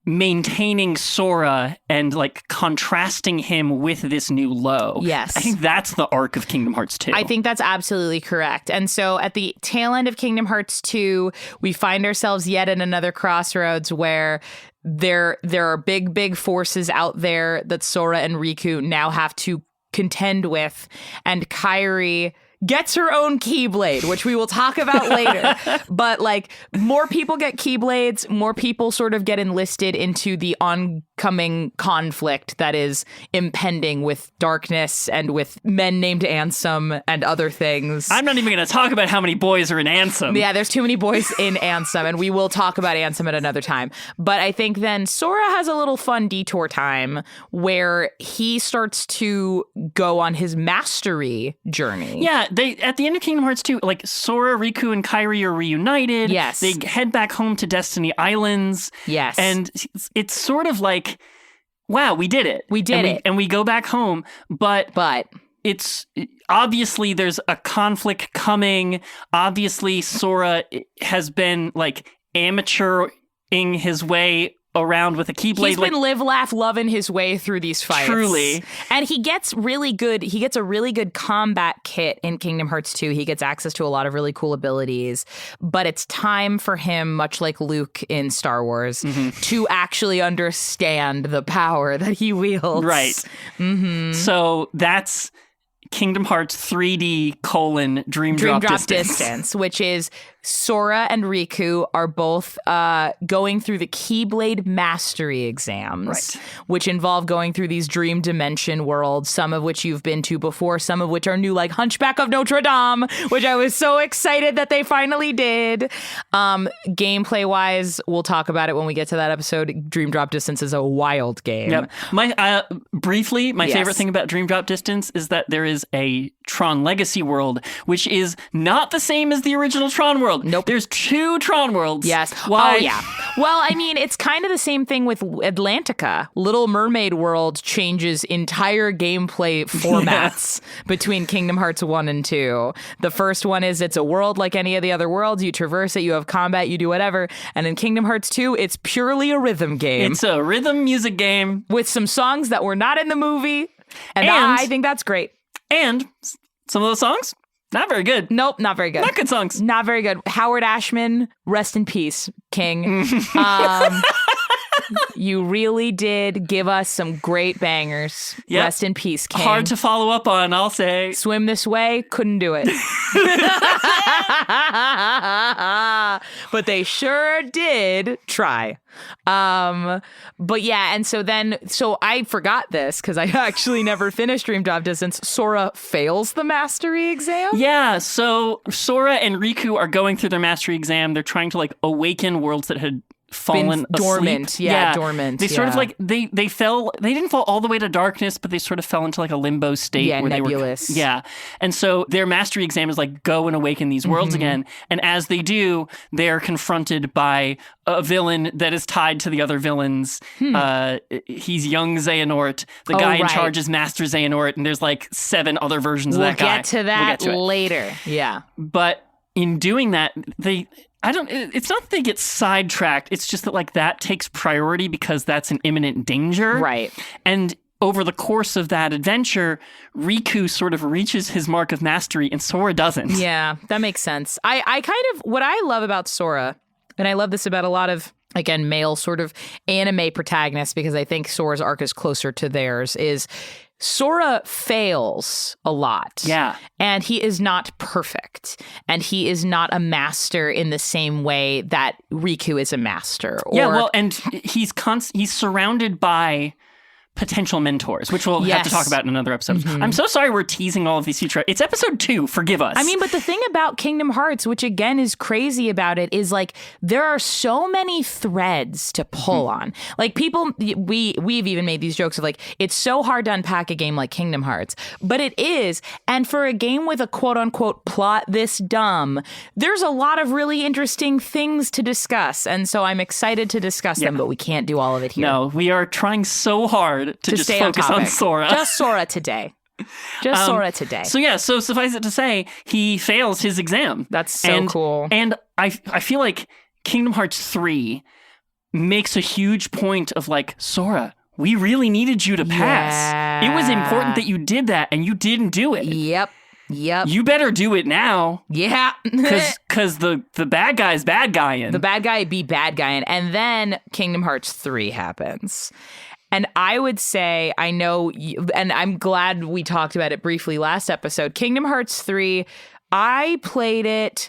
maintaining Sora and, like, contrasting him with this new low. Yes. I think that's the arc of Kingdom Hearts 2. I think that's absolutely correct. And so at the tail end of Kingdom Hearts 2, we find ourselves yet in another crossroads where there are big forces out there that Sora and Riku now have to contend with. And Kairi gets her own Keyblade, which we will talk about later. But like more people get Keyblades, more people sort of get enlisted into the oncoming conflict that is impending with darkness and with men named Ansem and other things. I'm not even going to talk about how many boys are in Ansem. Yeah, there's too many boys in Ansem, and we will talk about Ansem at another time. But I think then Sora has a little fun detour time where he starts to go on his mastery journey. Yeah, they at the end of Kingdom Hearts 2, like Sora, Riku, and Kairi are reunited. Yes. They head back home to Destiny Islands. Yes. And it's sort of like, wow, we did it. We did it. And we go back home, but it's obviously there's a conflict coming. Obviously, Sora has been like amateuring his way around with a Keyblade. He's been live, laugh, loving his way through these fights. Truly. And he gets really good. He gets a really good combat kit in Kingdom Hearts 2. He gets access to a lot of really cool abilities. But it's time for him, much like Luke in Star Wars, to actually understand the power that he wields. Right. So that's Kingdom Hearts 3D : Dream Drop Distance. which is Sora and Riku are both going through the Keyblade Mastery exams, Right. which involve going through these dream dimension worlds, some of which you've been to before, some of which are new, like Hunchback of Notre Dame, which I was so excited that they finally did. Gameplay-wise, we'll talk about it when we get to that episode. Dream Drop Distance is a wild game. Yep. My Yes. favorite thing about Dream Drop Distance is that there is a Tron Legacy world, which is not the same as the original Tron world. Nope. There's 2 Tron worlds. Yes. Why? Oh, yeah. Well, I mean, it's kind of the same thing with Atlantica. Little Mermaid World changes entire gameplay formats between Kingdom Hearts 1 and 2. The first one is it's a world like any of the other worlds. You traverse it, you have combat, you do whatever. And in Kingdom Hearts 2, it's purely a rhythm game It's a rhythm music game. with some songs that were not in the movie. And And- I think that's great. And some of those songs, not very good. Nope, not very good. Not good songs. Not very good. Howard Ashman, rest in peace, King. You really did give us some great bangers. Yep. Rest in peace, King. Hard to follow up on, I'll say. Swim This Way, couldn't do it. But they sure did try. But yeah, and so I forgot this because I actually never finished Dream Drop Distance. Sora fails the mastery exam. Yeah, so Sora and Riku are going through their mastery exam. They're trying to like awaken worlds that had fallen dormant. asleep. Yeah, dormant. They sort of yeah. like they didn't fall all the way to darkness, but they sort of fell into like a limbo state Yeah, where nebulous. they were. Yeah. And so their mastery exam is like go and awaken these worlds again. And as they do, they're confronted by a villain that is tied to the other villains. He's young Xehanort. The guy in right. charge is Master Xehanort, and there's like 7 other versions of We'll that guy. get to that We'll get to it. later. Yeah. But in doing that, it's not that they get sidetracked. It's just that like that takes priority because that's an imminent danger. Right. And over the course of that adventure, Riku sort of reaches his mark of mastery and Sora doesn't. Yeah, that makes sense. I kind of, what I love about Sora, and I love this about a lot of again, male sort of anime protagonist, because I think Sora's arc is closer to theirs, is Sora fails a lot. Yeah. And he is not perfect. And he is not a master in the same way that Riku is a master. Yeah, well, and he's surrounded by potential mentors, which we'll have to talk about in another episode. I'm so sorry we're teasing all of these future. It's episode 2. Forgive us. I mean, but the thing about Kingdom Hearts, which again is crazy about it, is like there are so many threads to pull on. Like people, we've even made these jokes of like, it's so hard to unpack a game like Kingdom Hearts, but it is. And for a game with a quote unquote plot this dumb, there's a lot of really interesting things to discuss. And so I'm excited to discuss them, but we can't do all of it here. No, we are trying so hard to just focus on Sora. Just Sora today. Sora today. So yeah, so suffice it to say, he fails his exam. That's so cool. And I feel like Kingdom Hearts 3 makes a huge point of like, Sora, we really needed you to pass. Yeah. It was important that you did that, and you didn't do it. Yep. You better do it now. Yeah. Because the bad guy's bad guying. The bad guy be bad guying. And then Kingdom Hearts 3 happens. And I would say, I know, and I'm glad we talked about it briefly last episode, Kingdom Hearts 3, I played it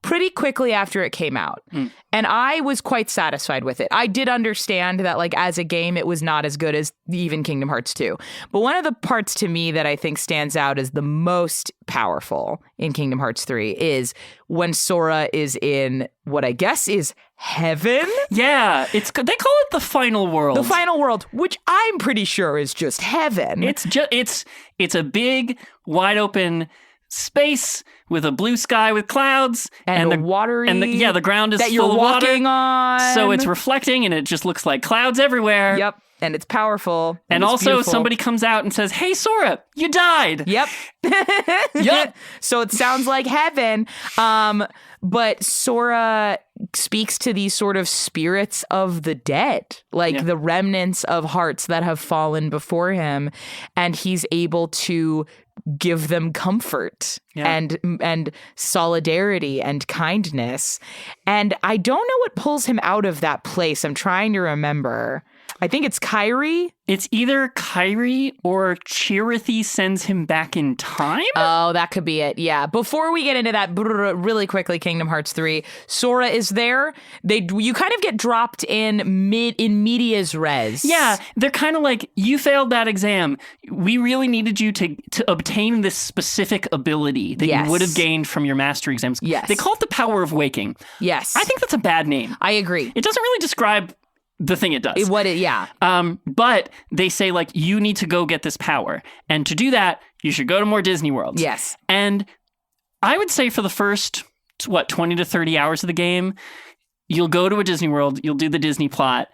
pretty quickly after it came out. And I was quite satisfied with it. I did understand that, like, as a game, it was not as good as even Kingdom Hearts 2. But one of the parts to me that I think stands out as the most powerful in Kingdom Hearts 3 is when Sora is in what I guess is heaven. Yeah, they call it the final world. The final world, which I'm pretty sure is just heaven. It's a big, wide open space with a blue sky with clouds and the watery, and the ground is that full you're of walking water, on. so it's reflecting and it just looks like clouds everywhere. Yep, and it's powerful. And it's also beautiful. somebody comes out and says, "Hey, Sora, you died." Yep. Yep. So it sounds like heaven. But Sora speaks to these sort of spirits of the dead, like the remnants of hearts that have fallen before him, and he's able to give them comfort and solidarity and kindness. And I don't know what pulls him out of that place. I'm trying to remember. I think it's Kairi. It's either Kairi or Chirithy sends him back in time. Oh, that could be it. Yeah. Before we get into that, really quickly, Kingdom Hearts 3, Sora is there. You kind of get dropped in medias res. Yeah, they're kind of like, you failed that exam. We really needed you to obtain this specific ability that you would have gained from your master exams. Yes. They call it the power of waking. Yes. I think that's a bad name. I agree. It doesn't really describe the thing it does. But they say, like, you need to go get this power. And to do that, you should go to more Disney Worlds. Yes. And I would say for the first, 20 to 30 hours of the game, you'll go to a Disney World, you'll do the Disney plot,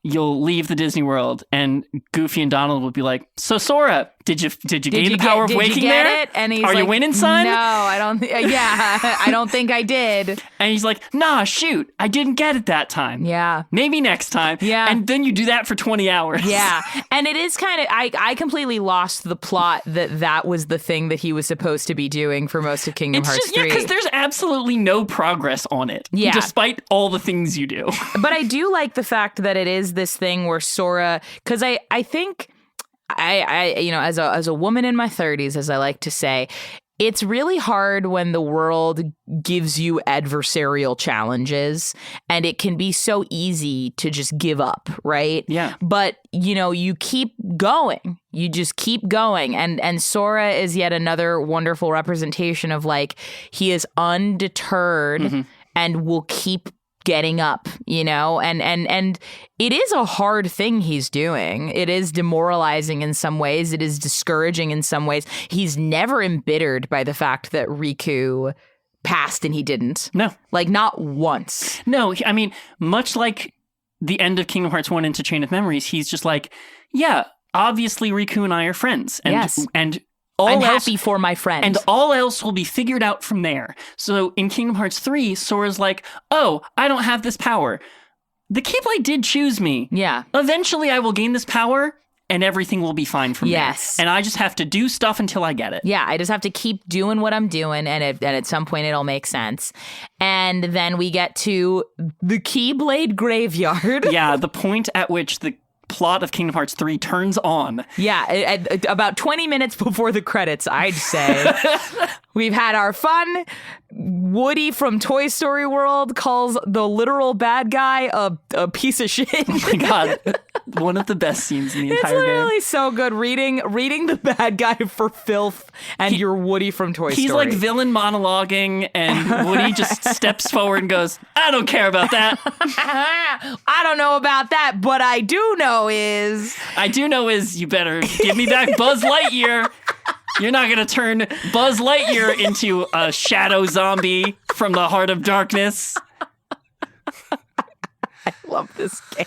you'll leave the Disney World, and Goofy and Donald will be like, "So Sora, did you gain the power of waking there? It? And he's Are like, you winning, son?" No, I don't. I don't think I did. And he's like, "Nah, shoot, I didn't get it that time. Yeah, maybe next time." Yeah, and then you do that for 20 hours. Yeah, and it is kind of. I completely lost the plot that was the thing that he was supposed to be doing for most of Kingdom Hearts 3. Yeah, because there's absolutely no progress on it. Yeah, despite all the things you do. But I do like the fact that it is this thing where Sora, because I think. I as a woman in my 30s, as I like to say, it's really hard when the world gives you adversarial challenges, and it can be so easy to just give up, right? Yeah. But, you keep going. You just keep going. And Sora is yet another wonderful representation of, like, he is undeterred and will keep getting up, and it is a hard thing he's doing. It is demoralizing in some ways. It is discouraging in some ways. He's never embittered by the fact that Riku passed and he didn't. No. Like, not once. No, I mean, much like the end of Kingdom Hearts 1 into Chain of Memories, he's just like, yeah, obviously Riku and I are friends. And, yes. And I'm happy for my friend. And all else will be figured out from there. So in Kingdom Hearts 3, Sora's like, oh, I don't have this power. The Keyblade did choose me. Yeah. Eventually I will gain this power, and everything will be fine from there. And I just have to do stuff until I get it. Yeah, I just have to keep doing what I'm doing, and at some point it'll make sense. And then we get to the Keyblade Graveyard. Yeah, the point at which the plot of Kingdom Hearts 3 turns on. Yeah, about 20 minutes before the credits, I'd say. We've had our fun. Woody from Toy Story World calls the literal bad guy a piece of shit. Oh my God. One of the best scenes in the entire game. It's literally so good. Reading the bad guy for filth, and you're Woody from Toy Story. He's like villain monologuing, and Woody just steps forward and goes, I don't care about that. I don't know about that, but I do know is you better give me back Buzz Lightyear. You're not going to turn Buzz Lightyear into a shadow zombie from the heart of darkness. I love this game.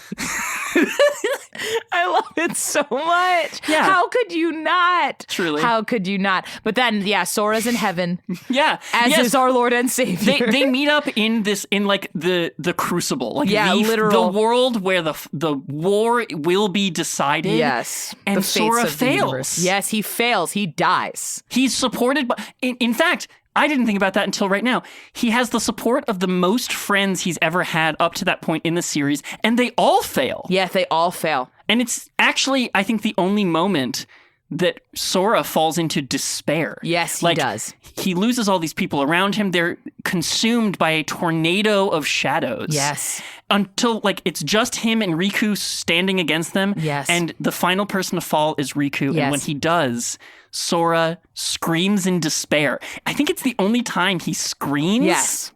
I love it so much. Yeah. How could you not? Truly. How could you not? But then, yeah, Sora's in heaven. Yeah. As is our Lord and Savior. They meet up in like the crucible. Like literal. The world where the war will be decided. Yes. And the fates Sora of the fails. universe. Yes, he fails. He dies. He's supported by... In fact... I didn't think about that until right now. He has the support of the most friends he's ever had up to that point in the series, and they all fail. Yeah, they all fail. And it's actually, I think, the only moment that Sora falls into despair. Yes, he does. He loses all these people around him. They're consumed by a tornado of shadows. Yes. Until, it's just him and Riku standing against them. Yes. And the final person to fall is Riku. Yes. And when he does, Sora screams in despair. I think it's the only time he screams. Yes.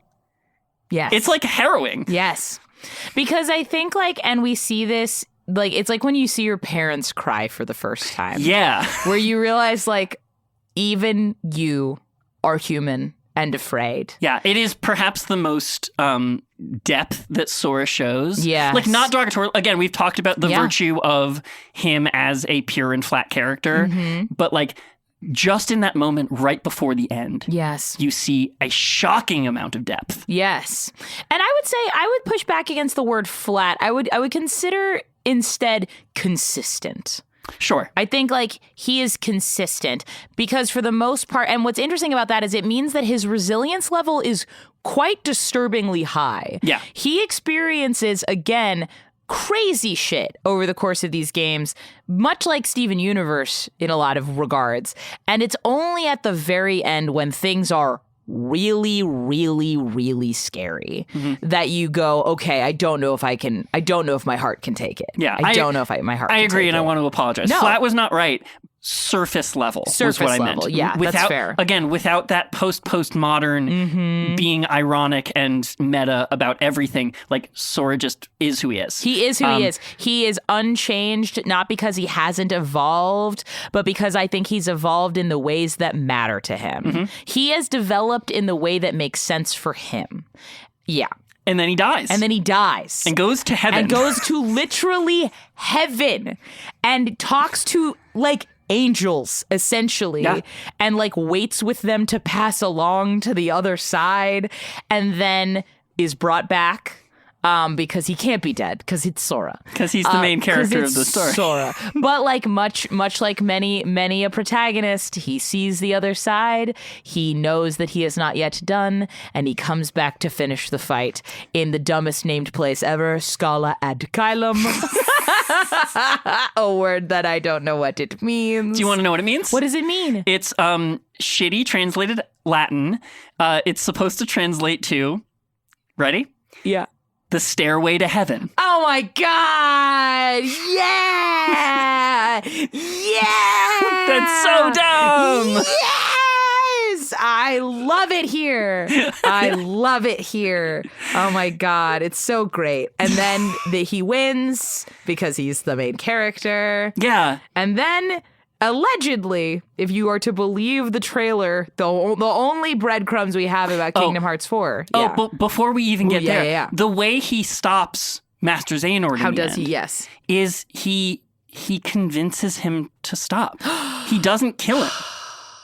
Yes. It's, harrowing. Yes. Because I think, and we see this, it's like when you see your parents cry for the first time. Yeah. Where you realize, even you are human and afraid. Yeah, it is perhaps the most depth that Sora shows. Yeah. Not derogatory. Again, we've talked about the virtue of him as a pure and flat character. Mm-hmm. But, just in that moment right before the end, yes, you see a shocking amount of depth. Yes. And I would say I would push back against the word flat. I would consider instead consistent. Sure. I think he is consistent because for the most part, and what's interesting about that is it means that his resilience level is quite disturbingly high. Yeah. He experiences, again, crazy shit over the course of these games, much like Steven Universe in a lot of regards. And it's only at the very end when things are really, really, really scary that you go, okay, I don't know if my heart can take it. Yeah. I don't know if my heart can take it. I agree, and I want to apologize. No. Flat was not right. Surface level was what I meant. Yeah, that's fair. Again, without that postmodern being ironic and meta about everything, Sora just is who he is. He is who he is. He is unchanged, not because he hasn't evolved, but because I think he's evolved in the ways that matter to him. Mm-hmm. He has developed in the way that makes sense for him. Yeah. And then he dies. And goes to heaven. And goes to literally heaven and talks to, angels, essentially, and waits with them to pass along to the other side, and then is brought back because he can't be dead because it's Sora. Because he's the main character of the story. Sora. But much like many a protagonist, he sees the other side. He knows that he is not yet done, and he comes back to finish the fight in the dumbest named place ever, Scala ad Caelum. A word that I don't know what it means. Do you want to know what it means? What does it mean? It's shitty translated Latin. It's supposed to translate to, ready? Yeah. The stairway to heaven. Oh my God! Yeah! Yeah! That's so dumb! Yes! I love it here. I love it here. Oh my God, it's so great. And then he wins because he's the main character. Yeah. And then... allegedly, if you are to believe the trailer, the only breadcrumbs we have about Kingdom Hearts 4. Yeah. Oh, but before we even get there, yeah. The way he stops Master Xehanort How does he? Yes. Is he convinces him to stop. He doesn't kill him.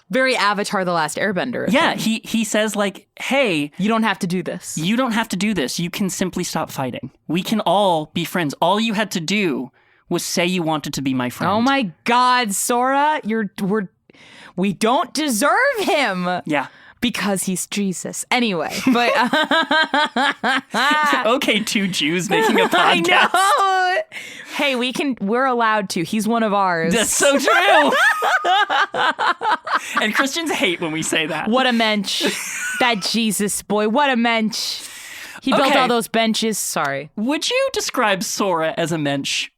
Very Avatar The Last Airbender. Yeah, he says hey... you don't have to do this. You don't have to do this. You can simply stop fighting. We can all be friends. All you had to do was say you wanted to be my friend. Oh my God, Sora, we don't deserve him. Yeah. Because he's Jesus. Anyway, but okay, two Jews making a podcast. I know. Hey, we're allowed to. He's one of ours. That's so true. And Christians hate when we say that. What a mensch. That Jesus boy. What a mensch. He built all those benches. Sorry. Would you describe Sora as a mensch?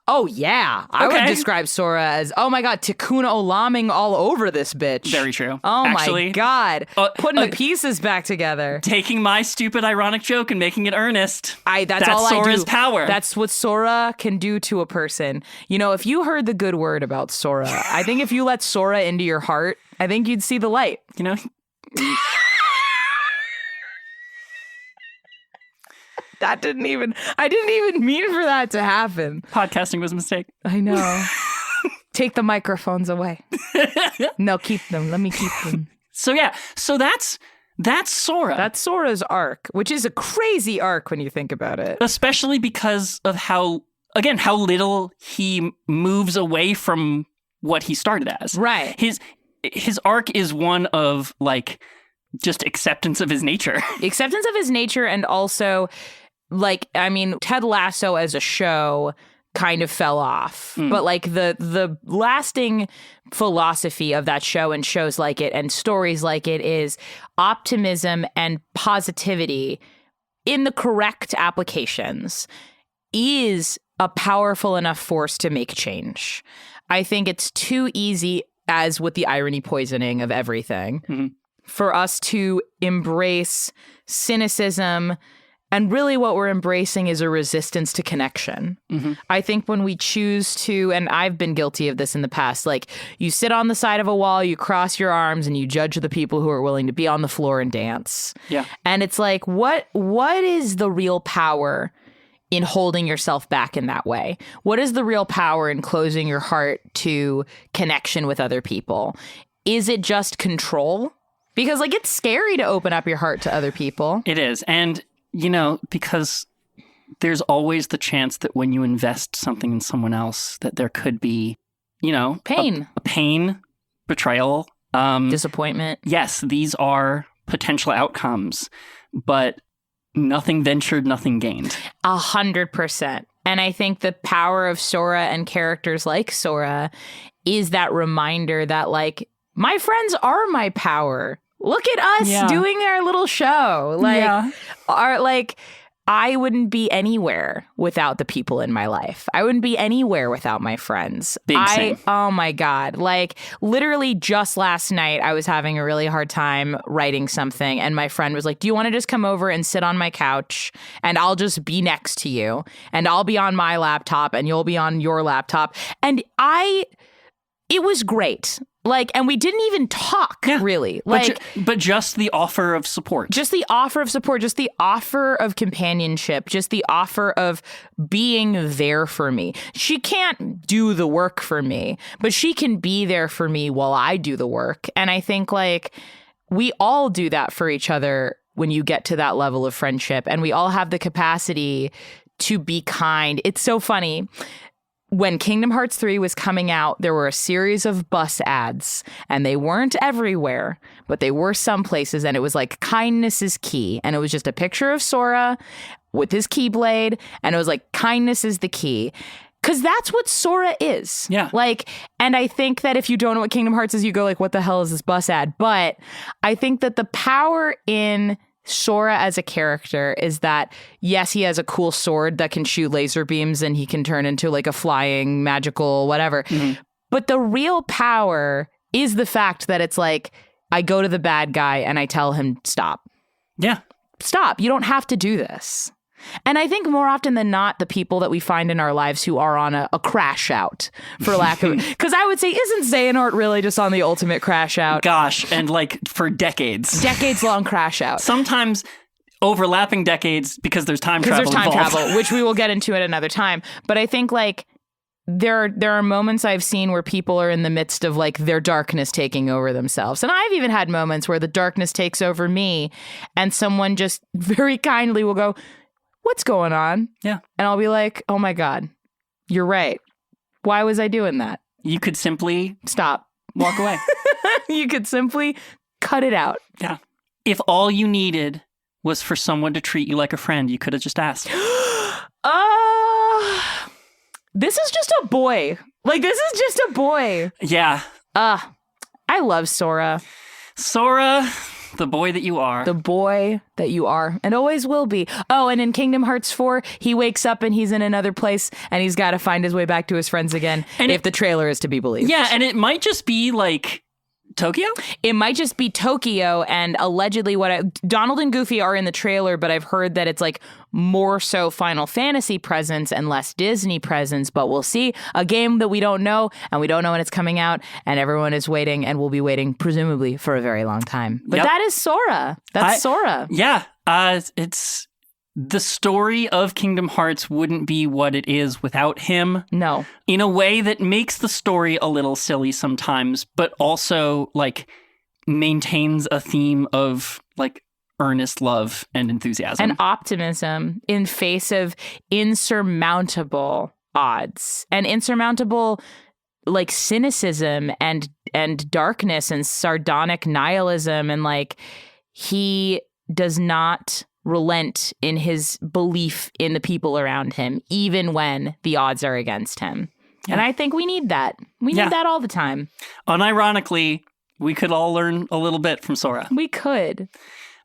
Oh, yeah. I would describe Sora as, oh my God, Tikkun Olaming all over this bitch. Very true. Oh Actually, my God. Putting the pieces back together. Taking my stupid ironic joke and making it earnest. That's all Sora's I do. Power. That's what Sora can do to a person. You know, if you heard the good word about Sora, I think if you let Sora into your heart, I think you'd see the light. You know? I didn't even mean for that to happen. Podcasting was a mistake. I know. Take the microphones away. No, keep them. Let me keep them. So that's Sora. That's Sora's arc, which is a crazy arc when you think about it. Especially because of how little he moves away from what he started as. Right. His arc is one of like just acceptance of his nature. Acceptance of his nature, and also like, I mean, Ted Lasso as a show kind of fell off. But like the lasting philosophy of that show and shows like it and stories like it is optimism and positivity in the correct applications is a powerful enough force to make change. I think it's too easy, as with the irony poisoning of everything, for us to embrace cynicism. And really what we're embracing is a resistance to connection. I think when we choose to, and I've been guilty of this in the past, like you sit on the side of a wall, you cross your arms, and you judge the people who are willing to be on the floor and dance. Yeah. And it's like, what is the real power in holding yourself back in that way? What is the real power in closing your heart to connection with other people? Is it just control? Because like it's scary to open up your heart to other people. It is. And you know, because there's always the chance that when you invest something in someone else, that there could be, you know, pain, pain, betrayal, disappointment. Yes, these are potential outcomes, but nothing ventured, nothing gained. 100%. And I think the power of Sora and characters like Sora is that reminder that like my friends are my power. Look at us doing our little show. Like, I wouldn't be anywhere without the people in my life. I wouldn't be anywhere without my friends. Same. Oh my God. Like literally just last night, I was having a really hard time writing something. And my friend was like, do you want to just come over and sit on my couch and I'll just be next to you and I'll be on my laptop and you'll be on your laptop. And it was great. Like, and we didn't even talk, really. Like, but just the offer of support. Just the offer of support, just the offer of companionship, just the offer of being there for me. She can't do the work for me, but she can be there for me while I do the work. And I think, like, we all do that for each other when you get to that level of friendship. And we all have the capacity to be kind. It's so funny. When Kingdom Hearts 3 was coming out, there were a series of bus ads, and they weren't everywhere, but they were some places, and it was like, kindness is key. And it was just a picture of Sora with his Keyblade, and it was like, kindness is the key. Because that's what Sora is. Yeah. Like, and I think that if you don't know what Kingdom Hearts is, you go like, what the hell is this bus ad? But I think that the power in Sora as a character is that, yes, he has a cool sword that can shoot laser beams and he can turn into like a flying magical whatever. But the real power is the fact that it's like, I go to the bad guy and I tell him, stop. Yeah. Stop. You don't have to do this. And I think more often than not, the people that we find in our lives who are on a crash out, for lack of, because I would say, isn't Xehanort really just on the ultimate crash out? Gosh, and like for decades. Decades long crash out. Sometimes overlapping decades because there's time travel involved. Because there's time travel, which we will get into at another time. But I think like there are moments I've seen where people are in the midst of like their darkness taking over themselves. And I've even had moments where the darkness takes over me and someone just very kindly will go, what's going on? Yeah. And I'll be like, oh my God, You're right. Why was I doing that? You could simply Stop. walk away. You could simply cut it out. Yeah. If all you needed was for someone to treat you like a friend, you could have just asked. This is just a boy. Like, this is just a boy. Yeah. I love Sora. Sora, the boy that you are. The boy that you are and always will be. Oh, and in Kingdom Hearts 4, he wakes up and he's in another place and he's got to find his way back to his friends again, and if the trailer is to be believed. Yeah, and it might just be like Tokyo? It might just be Tokyo, and allegedly Donald and Goofy are in the trailer, but I've heard that it's like more so Final Fantasy presence and less Disney presence, but we'll see. A game that we don't know, and we don't know when it's coming out, and everyone is waiting and will be waiting presumably for a very long time. But that is Sora. That's Sora. Yeah, it's the story of Kingdom Hearts wouldn't be what it is without him. No. In a way that makes the story a little silly sometimes, but also like maintains a theme of like earnest love and enthusiasm. And optimism in face of insurmountable odds and insurmountable like cynicism and darkness and sardonic nihilism. And like he does not relent in his belief in the people around him, even when the odds are against him. Yeah. And I think we need that. We need that all the time. Unironically, we could all learn a little bit from Sora. We could.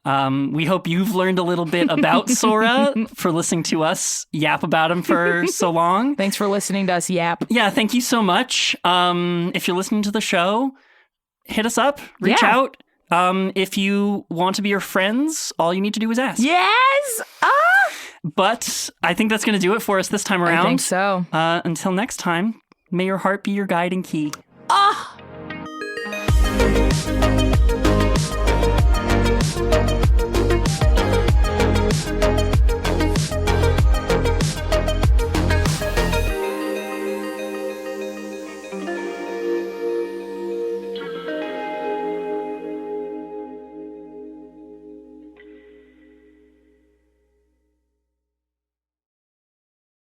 We hope you've learned a little bit about Sora for listening to us yap about him for so long. Thanks for listening to us yap. Yeah, thank you so much. If you're listening to the show, hit us up, reach out. If you want to be your friends, all you need to do is ask. Yes! But I think that's going to do it for us this time around. I think so. Until next time, may your heart be your guiding key.